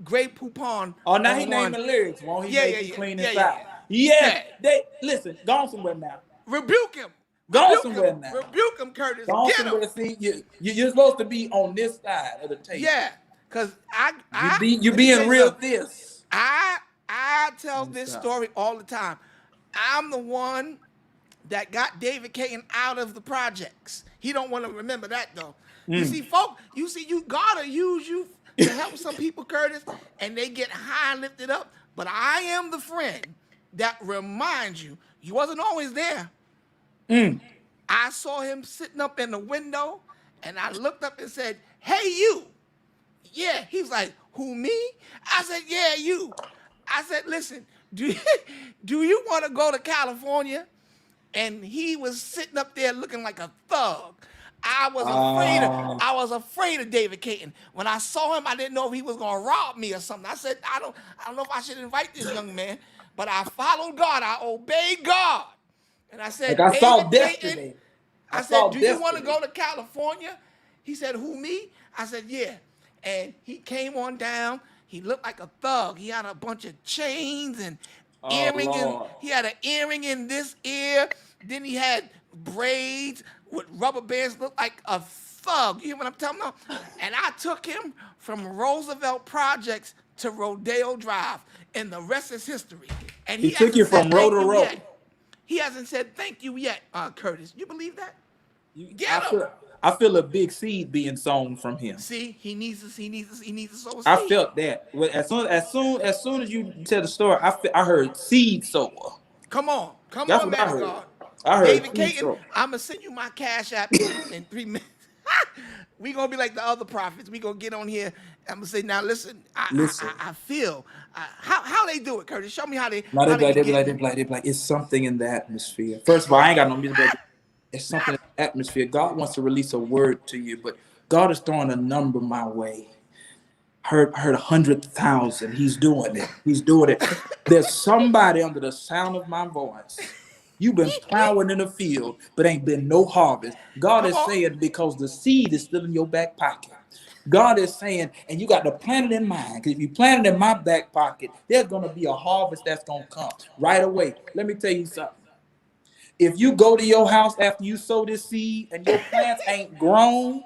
[SPEAKER 1] Grey Poupon
[SPEAKER 3] Oh, now he
[SPEAKER 1] on one.
[SPEAKER 3] naming lyrics. Won't he
[SPEAKER 1] Yeah,
[SPEAKER 3] make
[SPEAKER 1] yeah,
[SPEAKER 3] you
[SPEAKER 1] yeah,
[SPEAKER 3] clean
[SPEAKER 1] yeah, yeah,
[SPEAKER 3] inside?
[SPEAKER 1] yeah.
[SPEAKER 3] Yes,
[SPEAKER 1] Yeah.
[SPEAKER 3] they listen. Gone somewhere now.
[SPEAKER 1] Rebuke him.
[SPEAKER 3] Gone
[SPEAKER 1] Rebuke him.
[SPEAKER 3] somewhere now.
[SPEAKER 1] Rebuke him, Curtis.
[SPEAKER 3] Gone
[SPEAKER 1] Get him.
[SPEAKER 3] somewhere. See, you're supposed to be on this side of the table.
[SPEAKER 1] Yeah, cause
[SPEAKER 3] You
[SPEAKER 1] let me tell
[SPEAKER 3] being
[SPEAKER 1] you
[SPEAKER 3] real
[SPEAKER 1] something.
[SPEAKER 3] this.
[SPEAKER 1] I tell
[SPEAKER 3] Let me
[SPEAKER 1] this
[SPEAKER 3] stop.
[SPEAKER 1] story all the time. I'm the one that got David Caton out of the projects. He don't want to remember that though. You see, folk, you gotta use you to help some people, Curtis, and they get high and lifted up. But I am the friend that reminds you, you wasn't always there. I saw him sitting up in the window, and I looked up and said, "Hey, you." Yeah, he was like, "Who, me?" I said, "Yeah, you." I said, "Listen, do you want to go to California?" And he was sitting up there looking like a thug.
[SPEAKER 3] Uh,
[SPEAKER 1] I was afraid of David Caton. When I saw him, I didn't know if he was gonna rob me or something. I said, I don't know if I should invite this young man, but I followed God. I obeyed God. And I
[SPEAKER 3] like
[SPEAKER 1] said,
[SPEAKER 3] I saw
[SPEAKER 1] David Caton,
[SPEAKER 3] destiny. I
[SPEAKER 1] I said,
[SPEAKER 3] saw
[SPEAKER 1] do you want to
[SPEAKER 3] destiny.
[SPEAKER 1] go to California? He said, who, me? I said, yeah. And he came on down. He looked like a thug. He had a bunch of chains and
[SPEAKER 3] Oh
[SPEAKER 1] earring in,
[SPEAKER 3] Lord.
[SPEAKER 1] he had an earring in this ear. Then he had braids with rubber bands, looked like a thug. You hear what I'm telling you? And I took him from Roosevelt Projects to Rodeo Drive, and the rest is history. And
[SPEAKER 3] He
[SPEAKER 1] he
[SPEAKER 3] took
[SPEAKER 1] hasn't
[SPEAKER 3] you
[SPEAKER 1] said
[SPEAKER 3] from row
[SPEAKER 1] thank
[SPEAKER 3] to
[SPEAKER 1] you
[SPEAKER 3] row.
[SPEAKER 1] yet. He hasn't said thank you yet, Curtis. You believe that?
[SPEAKER 3] I
[SPEAKER 1] Get him.
[SPEAKER 3] feel I feel a big seed being sown from him.
[SPEAKER 1] See, he needs to sow a
[SPEAKER 3] I
[SPEAKER 1] seed.
[SPEAKER 3] felt that. As soon as you tell the story, I heard seed sower.
[SPEAKER 1] Come
[SPEAKER 3] That's
[SPEAKER 1] on,
[SPEAKER 3] what I
[SPEAKER 1] man of
[SPEAKER 3] heard.
[SPEAKER 1] God.
[SPEAKER 3] I heard
[SPEAKER 1] David
[SPEAKER 3] seed
[SPEAKER 1] Caton,
[SPEAKER 3] sower.
[SPEAKER 1] I'm gonna send you my cash app in 3 minutes. We gonna be like the other prophets. We gonna get on here. I'm gonna say, now listen.
[SPEAKER 3] Listen.
[SPEAKER 1] I feel how they do it, Curtis. Show me how they
[SPEAKER 3] Now
[SPEAKER 1] how they can get.
[SPEAKER 3] they be like, it's something in the atmosphere. First of all, I ain't got no music, but it's something in the atmosphere. God wants to release a word to you, but God is throwing a number my way. Heard 100,000. He's doing it. He's doing it. There's somebody under the sound of my voice. You've been plowing in the field, but ain't been no harvest. God
[SPEAKER 1] Come
[SPEAKER 3] is
[SPEAKER 1] on.
[SPEAKER 3] saying because the seed is still in your back pocket. God is saying, and you got to plant it in mind. Because if you plant it in my back pocket, there's going to be a harvest that's going to come right away. Let me tell you something. If you go to your house after you sow this seed and your plants ain't grown,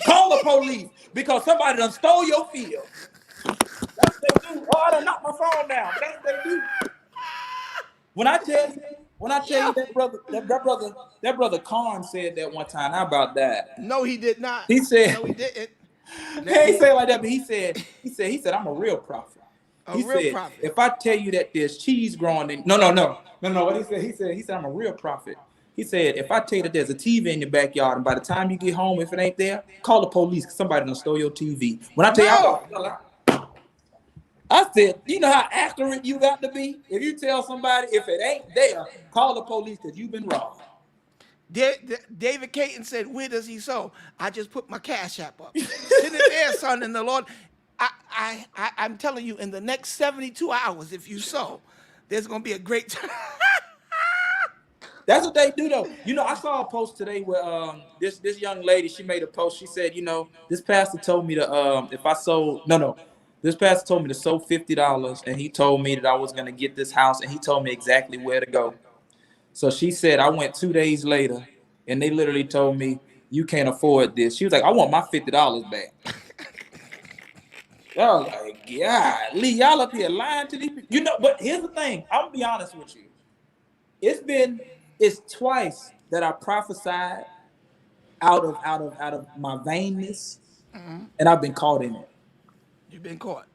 [SPEAKER 3] Call the police because somebody done stole your field. That's what they do. Oh, I done knocked my phone down. That's what they do. When I tell you, when I tell you
[SPEAKER 1] Yo.
[SPEAKER 3] that brother Karn said that one time. How about that?
[SPEAKER 1] No, he did not.
[SPEAKER 3] He said,
[SPEAKER 1] No, he didn't.
[SPEAKER 3] he ain't say it like that, but he said, I'm a real prophet.
[SPEAKER 1] A
[SPEAKER 3] He
[SPEAKER 1] real
[SPEAKER 3] said,
[SPEAKER 1] prophet.
[SPEAKER 3] if I tell you that there's cheese growing in no. What he said, I'm a real prophet. He said, if I tell you that there's a TV in your backyard, and by the time you get home, if it ain't there, call the police because somebody done stole your TV. When I tell you,
[SPEAKER 1] No.
[SPEAKER 3] I said, you know how accurate you got to be? If you tell somebody if it ain't there, call the police because you've been robbed.
[SPEAKER 1] David Caton said, "Where does he sow?" I just put my cash app up. Send it there, son. And the Lord, I'm telling you, in the next 72 hours, if you sow, there's gonna be a great time.
[SPEAKER 3] That's what they do, though. You know, I saw a post today where this young lady, she made a post. She said, you know, this pastor told me to if I sold this pastor told me to sow $50, and he told me that I was gonna get this house, and he told me exactly where to go. So she said I went 2 days later, and they literally told me you can't afford this. She was like, I want my $50 back. I was like, God, Lee, y'all up here lying to these people. You know, but here's the thing. I'm gonna be honest with you. It's twice that I prophesied out of my vainness, and I've been caught in it.
[SPEAKER 1] You've been caught.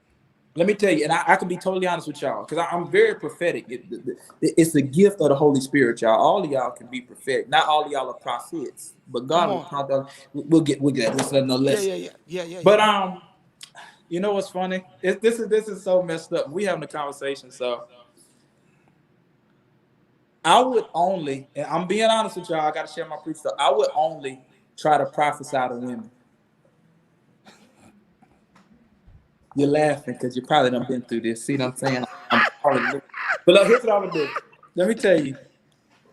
[SPEAKER 3] Let me tell you, and I can be totally honest with y'all, because I'm very prophetic. It's the gift of the Holy Spirit, y'all. All of y'all can be prophetic. Not all of y'all are prophets, but
[SPEAKER 1] Come
[SPEAKER 3] God will
[SPEAKER 1] on.
[SPEAKER 3] count on. We'll get this another
[SPEAKER 1] Yeah,
[SPEAKER 3] lesson.
[SPEAKER 1] yeah.
[SPEAKER 3] But you know what's funny? This is so messed up. We having a conversation, so I would only, and I'm being honest with y'all, I gotta share my preach stuff. I would only try to prophesy to women. You're laughing because you probably done been through this. See what I'm saying? I'm probably, but look, here's what I would do. Let me tell you.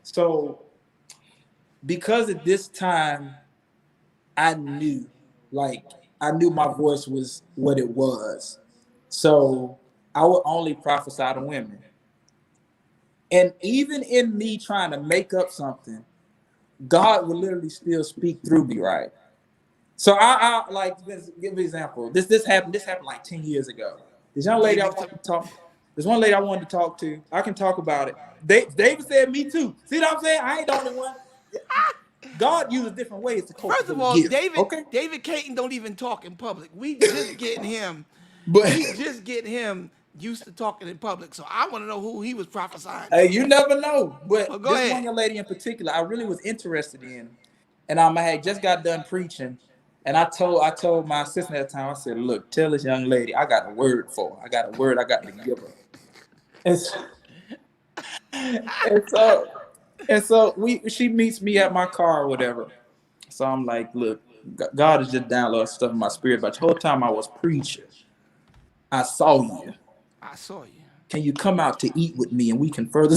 [SPEAKER 3] So, because at this time, I knew, like, I knew my voice was what it was. So, I would only prophesy to women. And even in me trying to make up something, God would literally still speak through me, right? So I like give an example. This happened. This happened like 10 years ago. This young lady I
[SPEAKER 1] David,
[SPEAKER 3] wanted to talk. There's one lady I wanted to talk to. I can talk about it. David said me too. See what I'm saying? I ain't the only one. God uses different ways to cope
[SPEAKER 1] first
[SPEAKER 3] with
[SPEAKER 1] of
[SPEAKER 3] the
[SPEAKER 1] all,
[SPEAKER 3] gift.
[SPEAKER 1] David
[SPEAKER 3] Okay.
[SPEAKER 1] David Caton don't even talk in public. We just getting him.
[SPEAKER 3] But
[SPEAKER 1] We just getting him used to talking in public. So I want to know who he was prophesying
[SPEAKER 3] hey,
[SPEAKER 1] to.
[SPEAKER 3] you never know.
[SPEAKER 1] Well,
[SPEAKER 3] But
[SPEAKER 1] go
[SPEAKER 3] this one
[SPEAKER 1] ahead.
[SPEAKER 3] young lady in particular, I really was interested in, and I had just got done preaching, and I told my assistant at the time, I said, "Look, tell this young lady I got a word for her. I got a word I got to give her." And so, and so, she meets me at my car or whatever. So I'm like, "Look, God is just downloading stuff in my spirit. But the whole time I was preaching, I saw you.
[SPEAKER 1] I saw you.
[SPEAKER 3] Can you come out to eat with me and we can further?"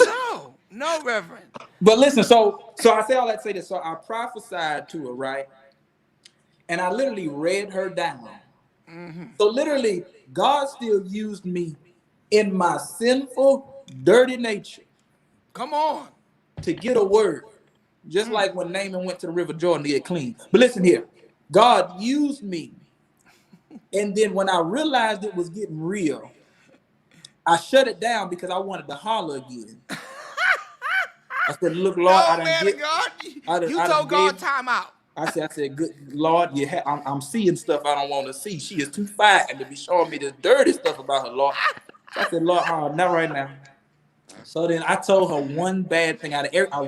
[SPEAKER 1] No, no, Reverend.
[SPEAKER 3] But listen, so I say all that to say this. So I prophesied to her, right? And I literally read her down. So literally, God still used me in my sinful, dirty nature
[SPEAKER 1] Come on.
[SPEAKER 3] to get a word. Just like when Naaman went to the River Jordan to get clean. But listen here, God used me. And then when I realized it was getting real, I shut it down because I wanted to holler again. I said, "Look, Lord,
[SPEAKER 1] No, man of God. You
[SPEAKER 3] I done
[SPEAKER 1] told God
[SPEAKER 3] gave."
[SPEAKER 1] time out.
[SPEAKER 3] I said, "Good Lord, I'm seeing stuff I don't want to see. She is too fine to be showing me this dirty stuff about her, Lord." So I said, "Lord, not right now." So then I told her one bad thing out of every. I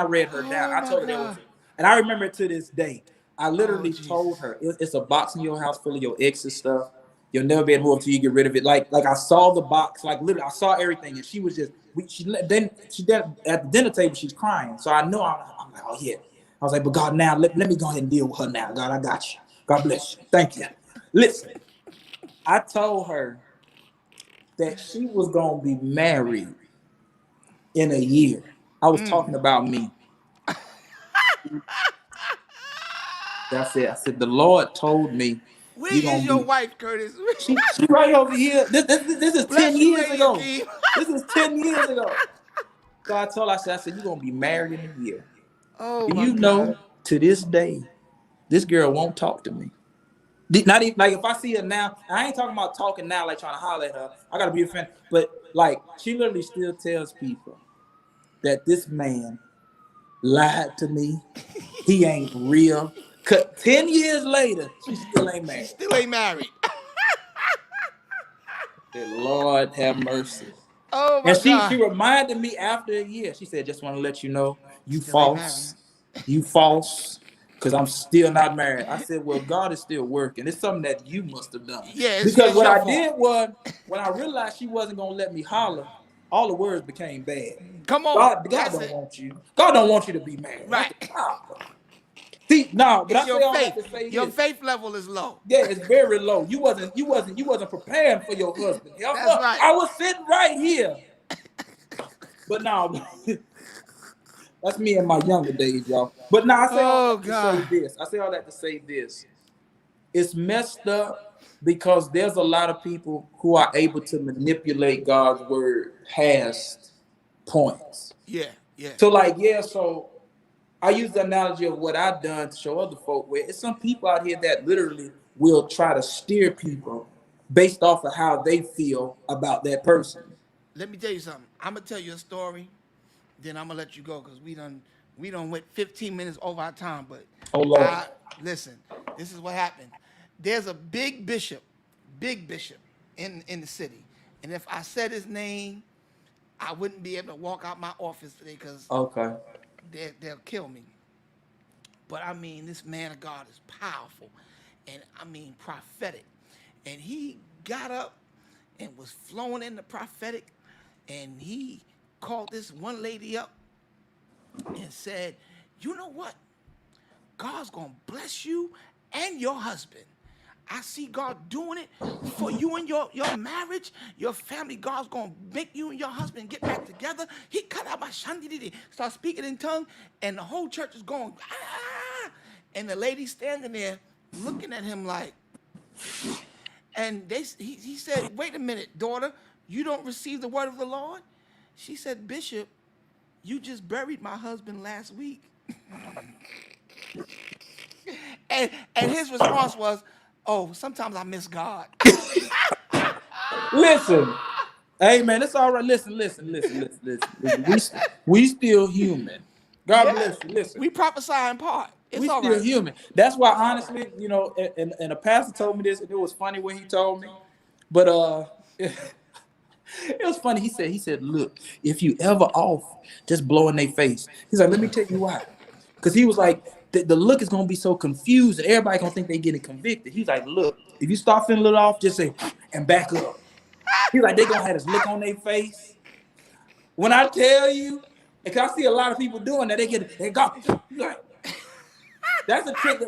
[SPEAKER 3] read her down.
[SPEAKER 1] Oh
[SPEAKER 3] I
[SPEAKER 1] my
[SPEAKER 3] told her there
[SPEAKER 1] God.
[SPEAKER 3] was, and I remember it to this day. I
[SPEAKER 1] Oh
[SPEAKER 3] literally told
[SPEAKER 1] Jesus.
[SPEAKER 3] her it's a box in your house full of your ex's stuff. You'll never be able to move until you get rid of it. Like I saw the box, like literally I saw everything, and she was just she did at the dinner table. She's crying, so I know I'm like, oh yeah. I was like, but God, now let me go ahead and deal with her now. God, I got you. God bless you. Thank you. Listen, I told her that she was gonna be married in a year. I was talking about me. I said, the Lord told me
[SPEAKER 1] Where
[SPEAKER 3] you're
[SPEAKER 1] is
[SPEAKER 3] gonna
[SPEAKER 1] your
[SPEAKER 3] be.
[SPEAKER 1] wife, Curtis?
[SPEAKER 3] She right over here. This is
[SPEAKER 1] Bless
[SPEAKER 3] 10
[SPEAKER 1] you,
[SPEAKER 3] years
[SPEAKER 1] Lady
[SPEAKER 3] ago.
[SPEAKER 1] Akeem.
[SPEAKER 3] This is 10 years ago. So I told her, I said, you're gonna be married in a year.
[SPEAKER 1] Oh
[SPEAKER 3] Do
[SPEAKER 1] my
[SPEAKER 3] you
[SPEAKER 1] God.
[SPEAKER 3] know to this day, This girl won't talk to me. Not even like if I see her now, I ain't talking about talking now, like trying to holler at her. I gotta be a fan. But like she literally still tells people that this man lied to me. He ain't real. Cut 10 years later, she still ain't
[SPEAKER 1] She
[SPEAKER 3] married.
[SPEAKER 1] still ain't married.
[SPEAKER 3] Said, Lord have mercy.
[SPEAKER 1] Oh
[SPEAKER 3] And
[SPEAKER 1] my
[SPEAKER 3] she
[SPEAKER 1] God.
[SPEAKER 3] reminded me after a year. She said, just want to let you know, you
[SPEAKER 1] Still ain't married.
[SPEAKER 3] false. You false. Because I'm still not married. I said, well, God is still working. It's something that you must have done.
[SPEAKER 1] Yeah,
[SPEAKER 3] Because
[SPEAKER 1] it's
[SPEAKER 3] what
[SPEAKER 1] your
[SPEAKER 3] I
[SPEAKER 1] fault.
[SPEAKER 3] did was, when I realized she wasn't gonna let me holler, all the words became bad.
[SPEAKER 1] Come on.
[SPEAKER 3] God
[SPEAKER 1] That's
[SPEAKER 3] don't
[SPEAKER 1] it.
[SPEAKER 3] want you. God don't want you to be married. I
[SPEAKER 1] Right.
[SPEAKER 3] said, oh. See, no, but
[SPEAKER 1] It's
[SPEAKER 3] I
[SPEAKER 1] your
[SPEAKER 3] say all that
[SPEAKER 1] faith.
[SPEAKER 3] to say
[SPEAKER 1] Your
[SPEAKER 3] this.
[SPEAKER 1] faith level is low.
[SPEAKER 3] Yeah, it's very low. You wasn't preparing for your husband.
[SPEAKER 1] That's right.
[SPEAKER 3] I was sitting right here. But now that's me in my younger days, y'all. But now I say all
[SPEAKER 1] Oh
[SPEAKER 3] that to say
[SPEAKER 1] God.
[SPEAKER 3] this. I say all that to say this. It's messed up because there's a lot of people who are able to manipulate God's word past points.
[SPEAKER 1] Yeah. Yeah.
[SPEAKER 3] So like, yeah, so I use the analogy of what I've done to show other folk where it's some people out here that literally will try to steer people based off of how they feel about that person.
[SPEAKER 1] Let me tell you something. I'm gonna tell you a story. Then I'm gonna let you go because we done went 15 minutes over our time. But
[SPEAKER 3] Oh Lord.
[SPEAKER 1] I listen. This is what happened. There's a big bishop in the city, and if I said his name, I wouldn't be able to walk out my office today because
[SPEAKER 3] Okay.
[SPEAKER 1] they'll kill me. But I mean, this man of God is powerful, and I mean prophetic. And he got up and was flowing in the prophetic, and he called this one lady up and said, "You know what? God's gonna bless you and your husband. I see God doing it for you and your marriage, your family. God's gonna make you and your husband get back together." He cut out my shandidi, start speaking in tongue, and the whole church is going, ah! And the lady standing there looking at him like, and he said, "Wait a minute, daughter, you don't receive the word of the Lord?" She said, "Bishop, you just buried my husband last week." And his response was, "Oh, sometimes I miss God."
[SPEAKER 3] Listen. Hey man, it's all right. Listen. We still human. God
[SPEAKER 1] Yeah,
[SPEAKER 3] bless you. Listen.
[SPEAKER 1] we prophesy in part. It's
[SPEAKER 3] We
[SPEAKER 1] all
[SPEAKER 3] still
[SPEAKER 1] right.
[SPEAKER 3] human. That's why, honestly, and a pastor told me this, and it was funny when he told me. But it was funny. He said, look, if you ever off, just blow in their face. He's like, let me tell you why. Because he was like, the look is gonna be so confused and everybody gonna think they getting convicted. He's like, look, if you start feeling a little off, just say and back up. He's like, they gonna have this look on their face. When I tell you, because I see a lot of people doing that, they go like that's a trick. The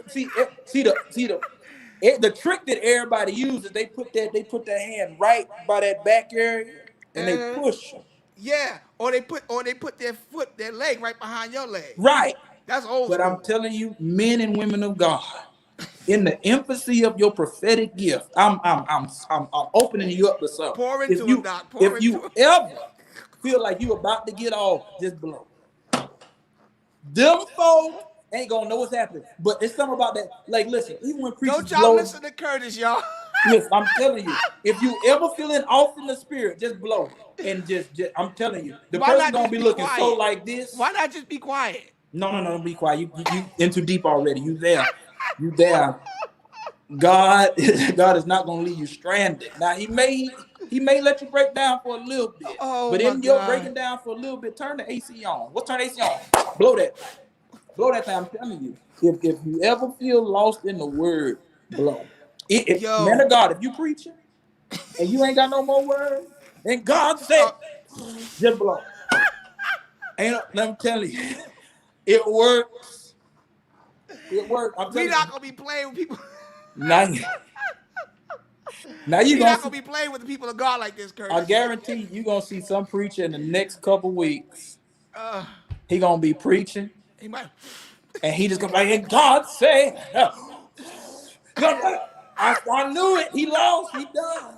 [SPEAKER 3] trick that everybody uses. They put their hand right by that back area and they
[SPEAKER 1] Uh,
[SPEAKER 3] push them.
[SPEAKER 1] yeah, or they put their leg right behind your leg.
[SPEAKER 3] Right.
[SPEAKER 1] That's old
[SPEAKER 3] But I'm
[SPEAKER 1] school.
[SPEAKER 3] telling you, men and women of God, in the infancy of your prophetic gift, I'm opening you up to something.
[SPEAKER 1] Pour
[SPEAKER 3] If
[SPEAKER 1] into him,
[SPEAKER 3] you
[SPEAKER 1] Doc. Pour
[SPEAKER 3] if
[SPEAKER 1] into
[SPEAKER 3] you
[SPEAKER 1] him.
[SPEAKER 3] ever feel like you about to get off, just blow. Them folk ain't gonna know what's happening. But it's something about that. Like, listen, even when preachers
[SPEAKER 1] Don't y'all
[SPEAKER 3] blow,
[SPEAKER 1] listen to Curtis, y'all.
[SPEAKER 3] listen, I'm telling you, if you ever feeling off in the spirit, just blow. And just I'm telling you, the
[SPEAKER 1] Why
[SPEAKER 3] person
[SPEAKER 1] not
[SPEAKER 3] gonna
[SPEAKER 1] just
[SPEAKER 3] be
[SPEAKER 1] be
[SPEAKER 3] looking so
[SPEAKER 1] quiet?
[SPEAKER 3] like this.
[SPEAKER 1] Why not just be quiet?
[SPEAKER 3] No, don't be quiet. You in too deep already. You there. You there. God, God is not gonna leave you stranded. Now he may let you break down for a little bit,
[SPEAKER 1] Oh
[SPEAKER 3] but
[SPEAKER 1] my
[SPEAKER 3] in your
[SPEAKER 1] God.
[SPEAKER 3] breaking down for a little bit, turn the AC on. What's turn the AC on? Blow that thing. Blow that thing. I'm telling you. If you ever feel lost in the word, blow. Man
[SPEAKER 1] Yo.
[SPEAKER 3] of God, if you preaching and you ain't got no more word, and God said,
[SPEAKER 1] Uh,
[SPEAKER 3] just blow. Ain't let me tell you, it works. It works. I'm
[SPEAKER 1] we
[SPEAKER 3] telling you.
[SPEAKER 1] not gonna be playing with people.
[SPEAKER 3] Now, now you
[SPEAKER 1] We
[SPEAKER 3] gonna
[SPEAKER 1] not
[SPEAKER 3] see.
[SPEAKER 1] gonna be playing with the people of God like this,
[SPEAKER 3] I
[SPEAKER 1] Curtis.
[SPEAKER 3] guarantee you gonna see some preacher in the next couple weeks.
[SPEAKER 1] Uh,
[SPEAKER 3] He gonna be preaching,
[SPEAKER 1] he might.
[SPEAKER 3] and he just gonna be like, and God said, I knew it. He lost. He done.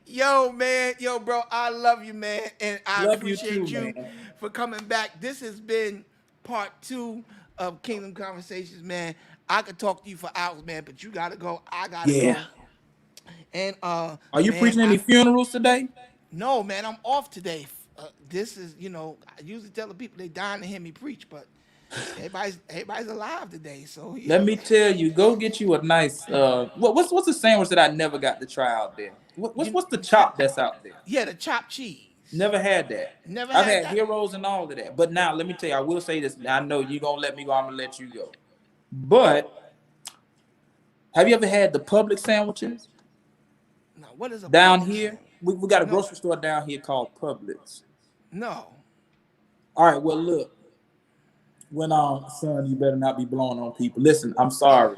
[SPEAKER 1] Yo, man, yo, bro, I love you, man, and I
[SPEAKER 3] Love you too,
[SPEAKER 1] appreciate you
[SPEAKER 3] man.
[SPEAKER 1] for coming back. This has been part 2 of Kingdom Conversations, man. I could talk to you for hours, man, but you gotta go. I gotta
[SPEAKER 3] Yeah.
[SPEAKER 1] go. And
[SPEAKER 3] Are you
[SPEAKER 1] man,
[SPEAKER 3] preaching any funerals today?
[SPEAKER 1] no, man, I'm off today. This is, I usually tell the people they dying to hear me preach, but everybody's alive today, so
[SPEAKER 3] Let me tell you, go get you a nice what's a sandwich that I never got to try out there?
[SPEAKER 1] you,
[SPEAKER 3] What's the chop that's out there?
[SPEAKER 1] yeah, the chopped cheese.
[SPEAKER 3] Never had that.
[SPEAKER 1] Never
[SPEAKER 3] I've
[SPEAKER 1] had
[SPEAKER 3] had
[SPEAKER 1] that.
[SPEAKER 3] heroes and all of that. But now let me tell you, I will say this. I know you're gonna let me go, I'm gonna let you go. But have you ever had the public sandwiches
[SPEAKER 1] No, what is a
[SPEAKER 3] down
[SPEAKER 1] public
[SPEAKER 3] here?
[SPEAKER 1] sandwich?
[SPEAKER 3] We got a
[SPEAKER 1] No,
[SPEAKER 3] grocery store down here called Publix.
[SPEAKER 1] no.
[SPEAKER 3] All right, well look, when son, you better not be blowing on people. Listen, I'm sorry.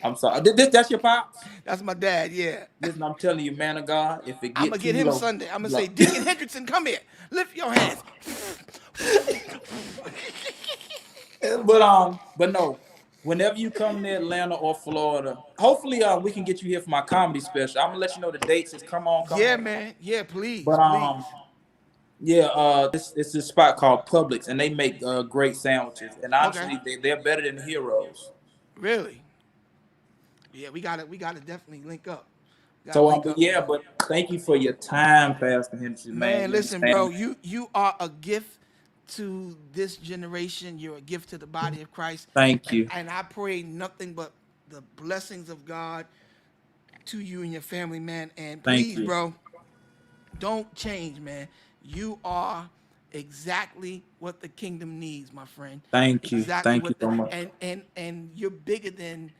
[SPEAKER 3] I'm sorry. That's your pops?
[SPEAKER 1] That's my dad. Yeah.
[SPEAKER 3] Listen, I'm telling you, man of God, if it
[SPEAKER 1] I'm
[SPEAKER 3] get
[SPEAKER 1] gonna
[SPEAKER 3] too
[SPEAKER 1] get him
[SPEAKER 3] low,
[SPEAKER 1] Sunday. I'm gonna say,
[SPEAKER 3] blow.
[SPEAKER 1] Deacon Hendrickson, come here. Lift your hands.
[SPEAKER 3] But no. Whenever you come to Atlanta or Florida, hopefully we can get you here for my comedy special. I'm gonna let you know the dates. Is come on, come
[SPEAKER 1] Yeah,
[SPEAKER 3] on.
[SPEAKER 1] man. Yeah, please,
[SPEAKER 3] But
[SPEAKER 1] please.
[SPEAKER 3] yeah, this it's a spot called Publix, and they make great sandwiches. And
[SPEAKER 1] Okay.
[SPEAKER 3] honestly, they're better than Heroes.
[SPEAKER 1] Really? Yeah, we gotta definitely link up. Gotta
[SPEAKER 3] So
[SPEAKER 1] link
[SPEAKER 3] but
[SPEAKER 1] up,
[SPEAKER 3] yeah,
[SPEAKER 1] man.
[SPEAKER 3] but thank you for your time, Pastor Henderson, man.
[SPEAKER 1] Man,
[SPEAKER 3] You
[SPEAKER 1] listen,
[SPEAKER 3] understand,
[SPEAKER 1] bro.
[SPEAKER 3] man?
[SPEAKER 1] You are a gift to this generation. You're a gift to the body of Christ,
[SPEAKER 3] Thank
[SPEAKER 1] and
[SPEAKER 3] you,
[SPEAKER 1] and I pray nothing but the blessings of God to you and your family, man. And
[SPEAKER 3] thank
[SPEAKER 1] please,
[SPEAKER 3] you,
[SPEAKER 1] bro, don't change, man. You are exactly what the kingdom needs, my friend. Exactly
[SPEAKER 3] thank you
[SPEAKER 1] what the
[SPEAKER 3] so much.
[SPEAKER 1] and you're bigger than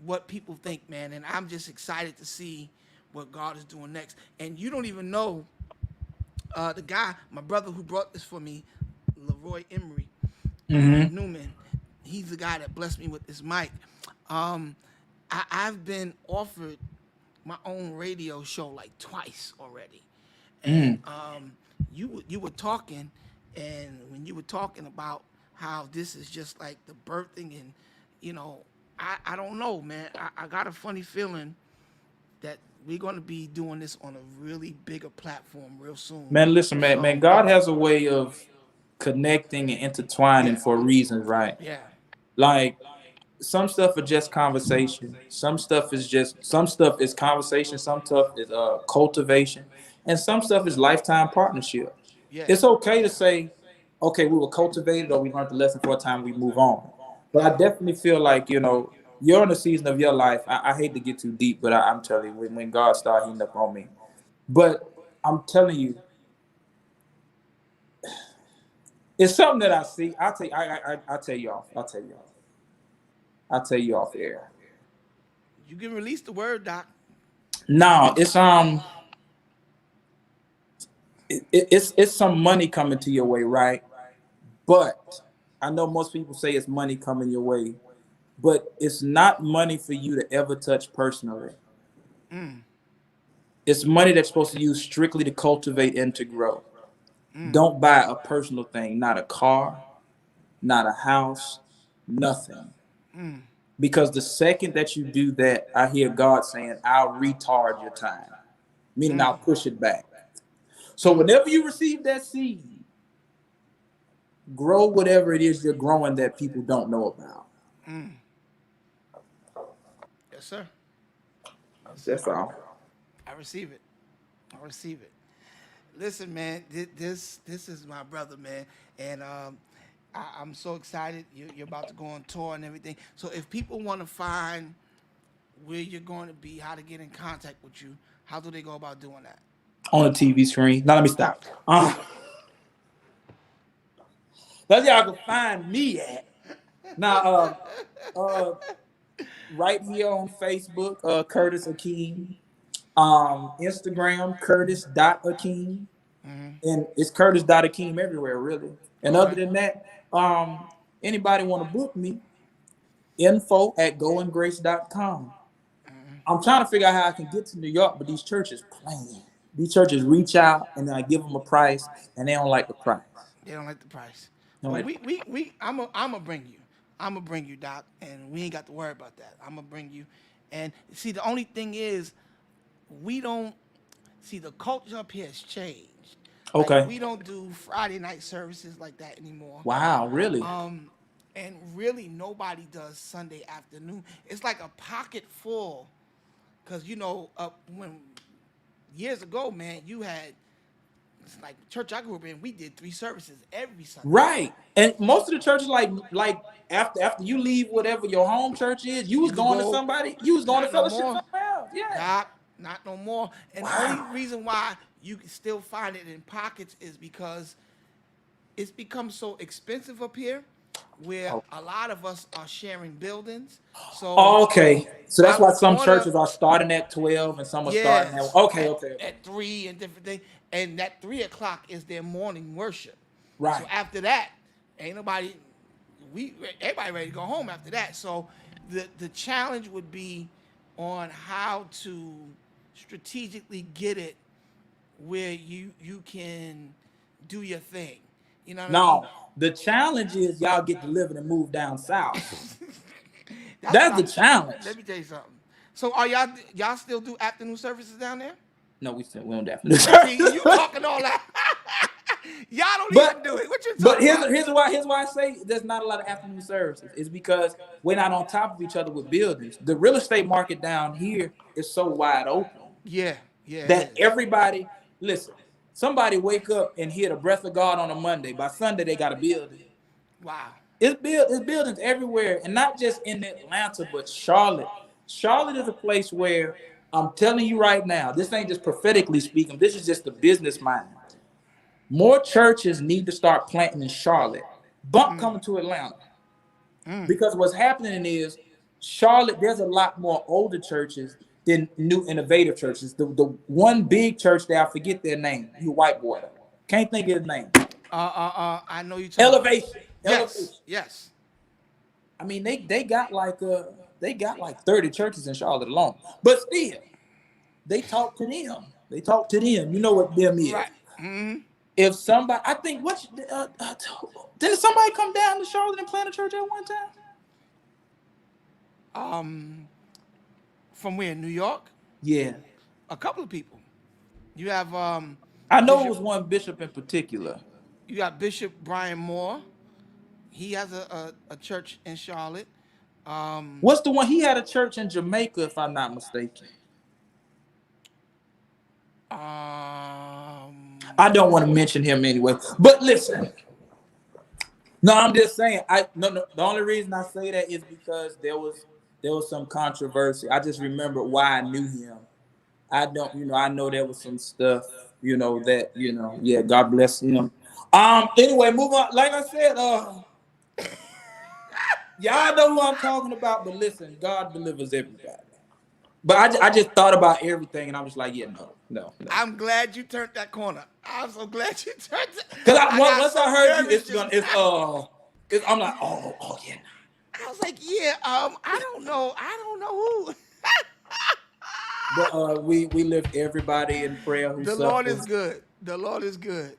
[SPEAKER 1] what people think, man. And I'm just excited to see what God is doing next. And you don't even know the guy, my brother who brought this for me, Leroy Emery
[SPEAKER 3] Hmm.
[SPEAKER 1] Newman. He's the guy that blessed me with this mic. Um, I've been offered my own radio show like twice already, and
[SPEAKER 3] Mm.
[SPEAKER 1] you were talking, and when you were talking about how this is just like the birthing, and you know, I don't know, man. I got a funny feeling that we're going to be doing this on a really bigger platform real soon.
[SPEAKER 3] Man, listen, man.
[SPEAKER 1] So
[SPEAKER 3] God has a way of connecting and intertwining
[SPEAKER 1] yeah,
[SPEAKER 3] for reasons, right?
[SPEAKER 1] yeah,
[SPEAKER 3] Like some stuff are just conversation. Some stuff is conversation. Some stuff is cultivation, and some stuff is lifetime partnership.
[SPEAKER 1] yeah,
[SPEAKER 3] It's okay to
[SPEAKER 1] yeah.
[SPEAKER 3] say, okay, we were cultivated or we learned the lesson for a time. We move on. But I definitely feel like you're in a season of your life. I hate to get too deep, but I'm telling you, when God started heating up on me, but I'm telling you, it's something that I see. I tell you off. I'll tell you off air.
[SPEAKER 1] You can release the word, Doc.
[SPEAKER 3] No, it's some money coming to your way, right? But I know most people say it's money coming your way, but it's not money for you to ever touch personally. It's money that's supposed to use strictly to cultivate and to grow. Don't buy a personal thing, not a car, not a house, nothing. Because the second that you do that, I hear God saying, I'll retard your time, meaning I'll push it back. So whenever you receive that seed, grow whatever it is you're growing that people don't know about.
[SPEAKER 1] Yes, sir. Yes, sir.
[SPEAKER 3] That's all.
[SPEAKER 1] I receive it. I receive it. Listen, man, this is my brother, man, and I'm so excited. You're about to go on tour and everything. So if people want to find where you're going to be, how to get in contact with you, how do they go about doing that?
[SPEAKER 3] On the TV screen. Now let me stop. That's how I can find me at. Now, uh, right here on Facebook, Curtis Akeem. Instagram, Curtis.Akeem. And it's Curtis.Akeem everywhere, really. And other
[SPEAKER 1] Okay.
[SPEAKER 3] than that, anybody want to book me, info@goinggrace.com. I'm trying to figure out how I can get to New York, but these churches playing. These churches reach out and then I give them a price and they don't like the price.
[SPEAKER 1] They don't like the price.
[SPEAKER 3] They don't
[SPEAKER 1] Well,
[SPEAKER 3] like
[SPEAKER 1] I'm gonna bring you. I'm gonna bring you, Doc, and we ain't got to worry about that. I'm gonna bring you. And see, the only thing is, we don't see the culture up here has changed. Like
[SPEAKER 3] Okay.
[SPEAKER 1] we don't do Friday night services like that anymore.
[SPEAKER 3] Wow, really?
[SPEAKER 1] and really nobody does Sunday afternoon. It's like a pocket full, because when years ago, man, you had, it's like church I grew up in, we did 3 services every Sunday.
[SPEAKER 3] Right. And most of the churches, like after you leave whatever your home church is, you was
[SPEAKER 1] You
[SPEAKER 3] going to
[SPEAKER 1] go,
[SPEAKER 3] somebody, you was going to
[SPEAKER 1] not no
[SPEAKER 3] fellowship
[SPEAKER 1] more,
[SPEAKER 3] somewhere else. Yeah.
[SPEAKER 1] not no more. And the only
[SPEAKER 3] Wow.
[SPEAKER 1] reason why you can still find it in pockets is because it's become so expensive up here, where
[SPEAKER 3] Oh.
[SPEAKER 1] a lot of us are sharing buildings. So
[SPEAKER 3] Okay. So
[SPEAKER 1] I
[SPEAKER 3] that's why
[SPEAKER 1] would
[SPEAKER 3] some
[SPEAKER 1] wanna,
[SPEAKER 3] churches are starting at 12 and some are starting at
[SPEAKER 1] yes,
[SPEAKER 3] okay, okay.
[SPEAKER 1] at 3 and different things, and that 3 o'clock is their morning worship. So
[SPEAKER 3] Right.
[SPEAKER 1] after that, ain't nobody, everybody ready to go home after that. So the challenge would be on how to strategically get it where you can do your thing. You know what I mean?
[SPEAKER 3] Now, the challenge is y'all get delivered and move down south.
[SPEAKER 1] That's what
[SPEAKER 3] That's
[SPEAKER 1] I.
[SPEAKER 3] the challenge.
[SPEAKER 1] Let me tell you something. So are y'all still do afternoon services down there?
[SPEAKER 3] No, we don't definitely.
[SPEAKER 1] See, you talking all that. Y'all don't
[SPEAKER 3] But
[SPEAKER 1] even do it. What you
[SPEAKER 3] but
[SPEAKER 1] talking about?
[SPEAKER 3] here's why I say there's not a lot of afternoon services. It's because we're not on top of each other with buildings. The real estate market down here is so wide open
[SPEAKER 1] Yeah, yeah, it
[SPEAKER 3] that
[SPEAKER 1] is.
[SPEAKER 3] everybody listen. Somebody wake up and hear the breath of God on a Monday. By Sunday, they got a building.
[SPEAKER 1] Wow.
[SPEAKER 3] It's buildings everywhere, and not just in Atlanta, but Charlotte. Charlotte is a place where I'm telling you right now, this ain't just prophetically speaking. This is just the business mind. More churches need to start planting in Charlotte. Bump coming to Atlanta. Because what's happening is Charlotte, there's a lot more older churches than new innovative churches. The one big church there, I forget their name. You white boy. Can't think of his name.
[SPEAKER 1] I know you talking about.
[SPEAKER 3] Elevation.
[SPEAKER 1] Yes,
[SPEAKER 3] Elevation.
[SPEAKER 1] yes.
[SPEAKER 3] I mean, they got like 30 churches in Charlotte alone. But still, they talk to them. They talk to them. You know what them is.
[SPEAKER 1] Right. Mm-hmm.
[SPEAKER 3] If somebody, I think, didn't somebody come down to Charlotte and plant a church at one time?
[SPEAKER 1] From where? New York?
[SPEAKER 3] Yeah.
[SPEAKER 1] A couple of people. You have
[SPEAKER 3] I know it
[SPEAKER 1] Bishop.
[SPEAKER 3] was one bishop in particular.
[SPEAKER 1] You got Bishop Brian Moore. He has a church in Charlotte.
[SPEAKER 3] What's the one? He had a church in Jamaica, if I'm not mistaken. I don't want to mention him anyway. But listen, no, I'm just saying. No. The only reason I say that is because there was some controversy. I just remember why I knew him. I don't, I know there was some stuff, yeah, God bless him. Anyway, move on. Like I said, y'all know who I'm talking about, but listen, God delivers everybody. But I just thought about everything, and I was like, yeah, no.
[SPEAKER 1] I'm glad you turned that corner. I'm so glad you turned it.
[SPEAKER 3] Because
[SPEAKER 1] I got
[SPEAKER 3] once
[SPEAKER 1] so
[SPEAKER 3] I heard you,
[SPEAKER 1] nervous just
[SPEAKER 3] I'm like, oh yeah.
[SPEAKER 1] I was like, yeah, I don't know. I don't know who.
[SPEAKER 3] But we lift everybody in prayer who
[SPEAKER 1] The Lord is
[SPEAKER 3] suffers.
[SPEAKER 1] good. The Lord is good.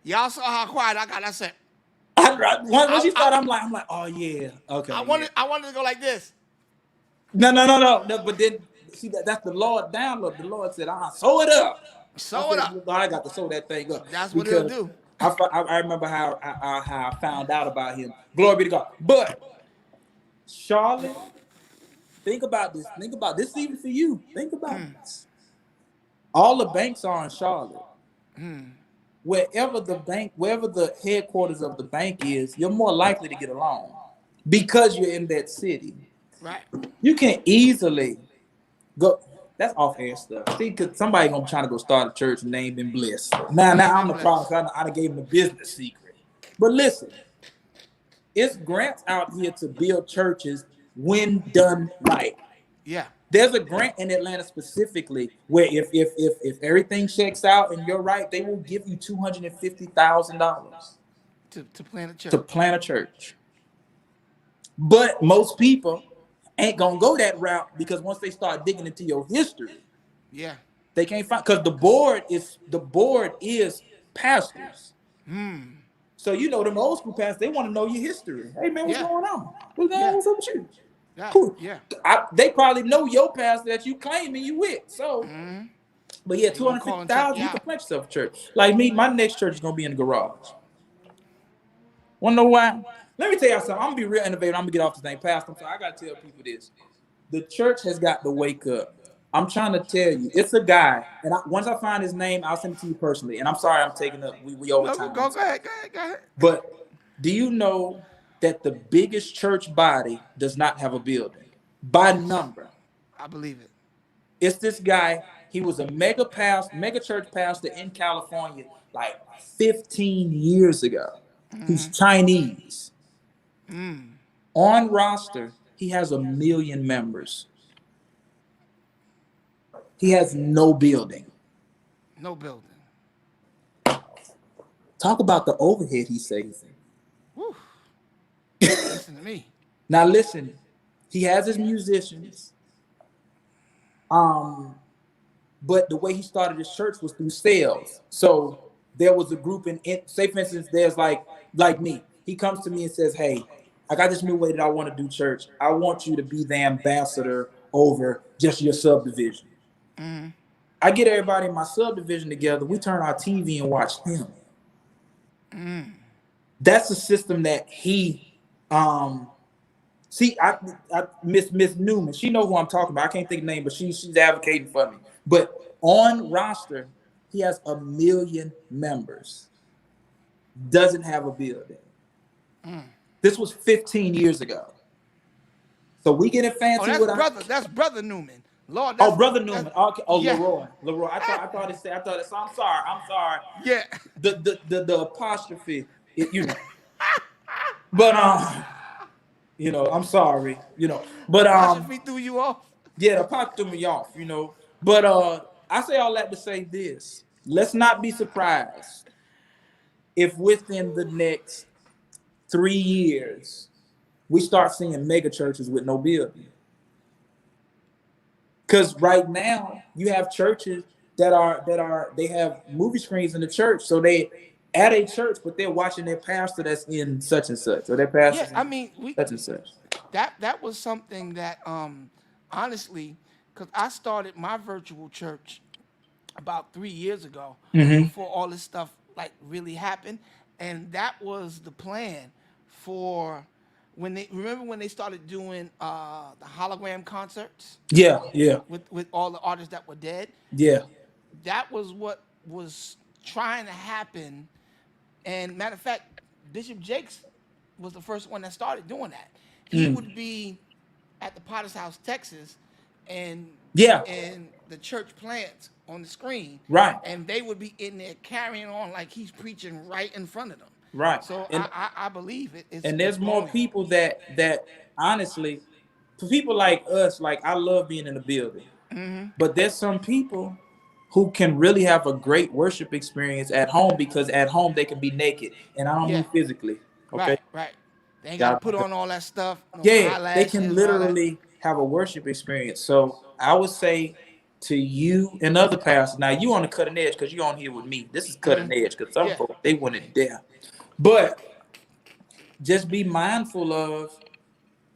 [SPEAKER 1] Y'all saw how quiet I got. I said,
[SPEAKER 3] Once
[SPEAKER 1] I,
[SPEAKER 3] you
[SPEAKER 1] I,
[SPEAKER 3] start, I'm like, oh yeah,
[SPEAKER 1] I
[SPEAKER 3] okay, yeah.
[SPEAKER 1] wanted to go like this.
[SPEAKER 3] No. But then see that's the Lord download. The Lord said, sew it up. I
[SPEAKER 1] Sew it
[SPEAKER 3] said,
[SPEAKER 1] up.
[SPEAKER 3] well, God, I got to sew that thing up
[SPEAKER 1] That's what he'll
[SPEAKER 3] because
[SPEAKER 1] do.
[SPEAKER 3] I remember how I found out about him. Glory be to God. But Charlotte, think about this. Think about this even for you. Think about this. All the banks are in Charlotte. Wherever the headquarters of the bank is, you're more likely to get a loan because you're in that city.
[SPEAKER 1] Right.
[SPEAKER 3] You can easily go. That's off air stuff. See, because somebody gonna try to go start a church named in Bliss. Now I'm the problem. I done gave him a business secret. But listen, it's grants out here to build churches when done right.
[SPEAKER 1] Yeah.
[SPEAKER 3] There's a grant in Atlanta specifically where if everything checks out and you're right, they will give you $250,000
[SPEAKER 1] To plant a church.
[SPEAKER 3] to plant a church. But most people ain't gonna go that route because once they start digging into your history,
[SPEAKER 1] Yeah.
[SPEAKER 3] they can't find because the board is pastors. So them old school pastors, they want to know your history. Hey man, what's
[SPEAKER 1] Yeah.
[SPEAKER 3] going on? What's going
[SPEAKER 1] Yeah.
[SPEAKER 3] on? What's up with you?
[SPEAKER 1] Yeah.
[SPEAKER 3] Cool.
[SPEAKER 1] Yeah.
[SPEAKER 3] They probably know your pastor that you claiming you with. So, but yeah,
[SPEAKER 1] They gonna call and check
[SPEAKER 3] 250,000,
[SPEAKER 1] you
[SPEAKER 3] you can
[SPEAKER 1] out.
[SPEAKER 3] plant yourself a church. Like me, my next church is gonna be in the garage. Wanna know why? Let me tell y'all something. I'm gonna be real innovative. I'm gonna get off this thing, Pastor. I'm sorry. I gotta tell people this. The church has got to wake up. I'm trying to tell you, it's a guy, and once I find his name, I'll send it to you personally. And I'm sorry, I'm taking up. We over
[SPEAKER 1] No,
[SPEAKER 3] time.
[SPEAKER 1] go,
[SPEAKER 3] I'm
[SPEAKER 1] go
[SPEAKER 3] sorry.
[SPEAKER 1] ahead, go ahead, go ahead.
[SPEAKER 3] But do you know that the biggest church body does not have a building by
[SPEAKER 1] Yes,
[SPEAKER 3] number?
[SPEAKER 1] I believe it.
[SPEAKER 3] It's this guy. He was a mega church pastor in California like 15 years ago. He's Chinese. On roster, he has 1 million members. He has no building.
[SPEAKER 1] No building.
[SPEAKER 3] Talk about the overhead he's saving.
[SPEAKER 1] Woo. Listen to me.
[SPEAKER 3] Now listen, he has his musicians. Um, but the way he started his church was through sales. So there was a group say for instance, there's like me. He comes to me and says, "Hey, I got this new way that I want to do church. I want you to be the ambassador over just your subdivision." I get everybody in my subdivision together. We turn our TV and watch him. That's the system that he see. I Miss Newman. She know who I'm talking about. I can't think of the name, but she's advocating for me. But on roster, he has 1 million members. Doesn't have a building. This was 15 years ago. So we getting
[SPEAKER 1] Oh,
[SPEAKER 3] fancy
[SPEAKER 1] that's
[SPEAKER 3] with our
[SPEAKER 1] brother. That's brother Newman. Lord,
[SPEAKER 3] oh brother
[SPEAKER 1] that's
[SPEAKER 3] Newman. Okay. Oh
[SPEAKER 1] yeah,
[SPEAKER 3] Leroy. I thought it said I thought it. So I'm sorry. I'm sorry.
[SPEAKER 1] yeah.
[SPEAKER 3] The apostrophe. But I'm sorry. But
[SPEAKER 1] Apostrophe threw you off.
[SPEAKER 3] yeah, the pop threw me off. But I say all that to say this. Let's not be surprised if within the next 3 years we start seeing mega churches with no building. Because right now you have churches that they have movie screens in the church, so they at a church, but they're watching their pastor that's in such and such, or their
[SPEAKER 1] Yeah,
[SPEAKER 3] pastor's
[SPEAKER 1] I
[SPEAKER 3] in
[SPEAKER 1] mean, we
[SPEAKER 3] such and such.
[SPEAKER 1] that was something that honestly, because I started my virtual church about 3 years ago, before all this stuff like really happened, and that was the plan for when they started doing the hologram concerts
[SPEAKER 3] Yeah, yeah,
[SPEAKER 1] with all the artists that were dead.
[SPEAKER 3] yeah.
[SPEAKER 1] That was what was trying to happen. And matter of fact, Bishop Jakes was the first one that started doing that. He would be at the Potter's House, Texas, and
[SPEAKER 3] Yeah,
[SPEAKER 1] and the church plants on the screen,
[SPEAKER 3] right,
[SPEAKER 1] and they would be in there carrying on like he's preaching right in front of them.
[SPEAKER 3] right.
[SPEAKER 1] So
[SPEAKER 3] And
[SPEAKER 1] I believe
[SPEAKER 3] and
[SPEAKER 1] it's
[SPEAKER 3] there's more
[SPEAKER 1] growing.
[SPEAKER 3] people that honestly, for people like us, like I love being in the building. But there's some people who can really have a great worship experience at home because at home they can be naked. And I don't
[SPEAKER 1] Yeah,
[SPEAKER 3] mean physically. Okay.
[SPEAKER 1] right, right. They ain't got to
[SPEAKER 3] Y'all-
[SPEAKER 1] put on all that stuff, no
[SPEAKER 3] Yeah, they can
[SPEAKER 1] eyelashes, all that.
[SPEAKER 3] literally have a worship experience. So I would say to you and other pastors, now you on the cutting edge because you on here with me. This is cutting edge because some
[SPEAKER 1] Yeah,
[SPEAKER 3] folks they wouldn't dare. But just be mindful of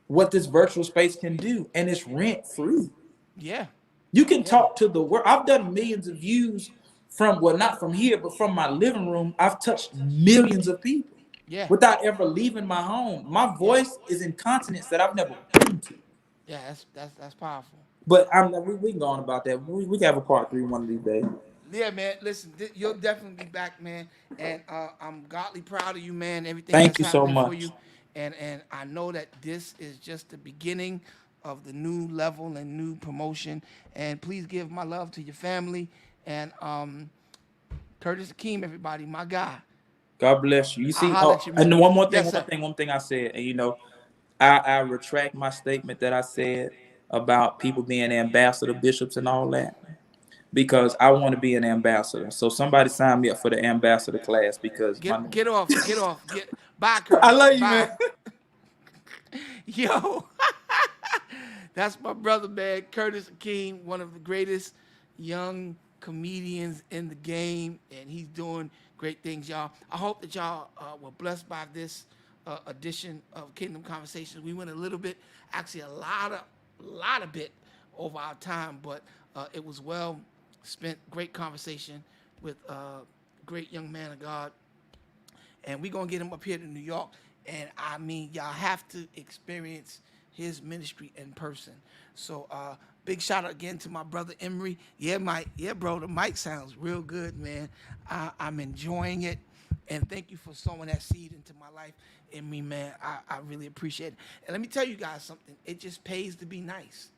[SPEAKER 3] what this virtual space can do, and it's rent free.
[SPEAKER 1] yeah,
[SPEAKER 3] You can
[SPEAKER 1] yeah,
[SPEAKER 3] talk to the world. I've done millions of views from, well, not from here, but from my living room. I've touched millions of people
[SPEAKER 1] yeah,
[SPEAKER 3] without ever leaving my home. My
[SPEAKER 1] yeah,
[SPEAKER 3] voice is in continents that I've never been to.
[SPEAKER 1] yeah. That's powerful.
[SPEAKER 3] But we can go on about that. We can have a part three one of these days.
[SPEAKER 1] Yeah, man. Listen, you'll definitely be back, man. And I'm godly proud of you, man. Everything
[SPEAKER 3] Thank
[SPEAKER 1] that's
[SPEAKER 3] you so
[SPEAKER 1] happening for
[SPEAKER 3] much.
[SPEAKER 1] you, and I know that this is just the beginning of the new level and new promotion. And please give my love to your family and Curtis Akeem, everybody, my guy.
[SPEAKER 3] God bless you. You
[SPEAKER 1] I'll
[SPEAKER 3] see,
[SPEAKER 1] holler
[SPEAKER 3] oh,
[SPEAKER 1] at you,
[SPEAKER 3] and
[SPEAKER 1] man. Yes, sir.
[SPEAKER 3] one thing I said, and I retract my statement that I said about people being ambassador bishops and all that, because I want to be an ambassador. So somebody sign me up for the ambassador class because my
[SPEAKER 1] Get off, get off, get bye,
[SPEAKER 3] I
[SPEAKER 1] Curtis.
[SPEAKER 3] love you,
[SPEAKER 1] Bye.
[SPEAKER 3] man.
[SPEAKER 1] Yo, that's my brother, man. Curtis Akeem, one of the greatest young comedians in the game, and he's doing great things, y'all. I hope that y'all were blessed by this edition of Kingdom Conversations. We went a little bit, actually a lot of bit over our time, but it was well spent. Great conversation with a great young man of God. and we're gonna get him up here to New York. And I mean, y'all have to experience his ministry in person. So big shout out again to my brother Emery. Yeah, bro, the mic sounds real good, man. I'm enjoying it. And thank you for sowing that seed into my life and me, man. I really appreciate it. And let me tell you guys something. It just pays to be nice.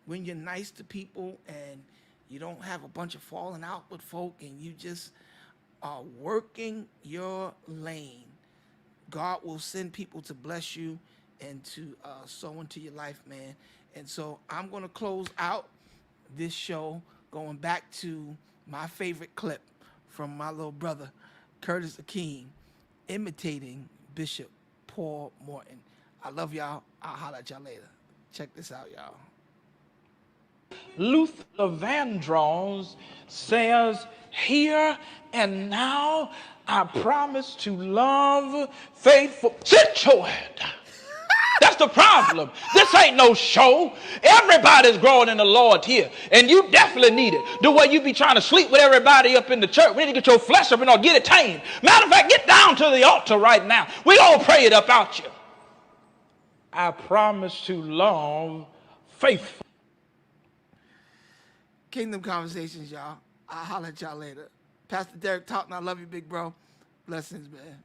[SPEAKER 1] When you're nice to people and you don't have a bunch of falling out with folk and you just are working your lane, God will send people to bless you and to sow into your life, man. And so I'm going to close out this show going back to my favorite clip from my little brother, Curtis Akeem, imitating Bishop Paul Morton. I love y'all. I'll holler at y'all later. Check this out, y'all.
[SPEAKER 2] Luther Vandross says, here and now I promise to love faithful. Sit your head down. That's the problem. This ain't no show. Everybody's growing in the Lord here. And you definitely need it. The way you be trying to sleep with everybody up in the church. We need to get your flesh up and get it tamed. Matter of fact, get down to the altar right now. We all pray it up out you. I promise to love faithful.
[SPEAKER 1] Kingdom Conversations, y'all. I'll holler at y'all later. Pastor Derek Talton, I love you, big bro. Blessings, man.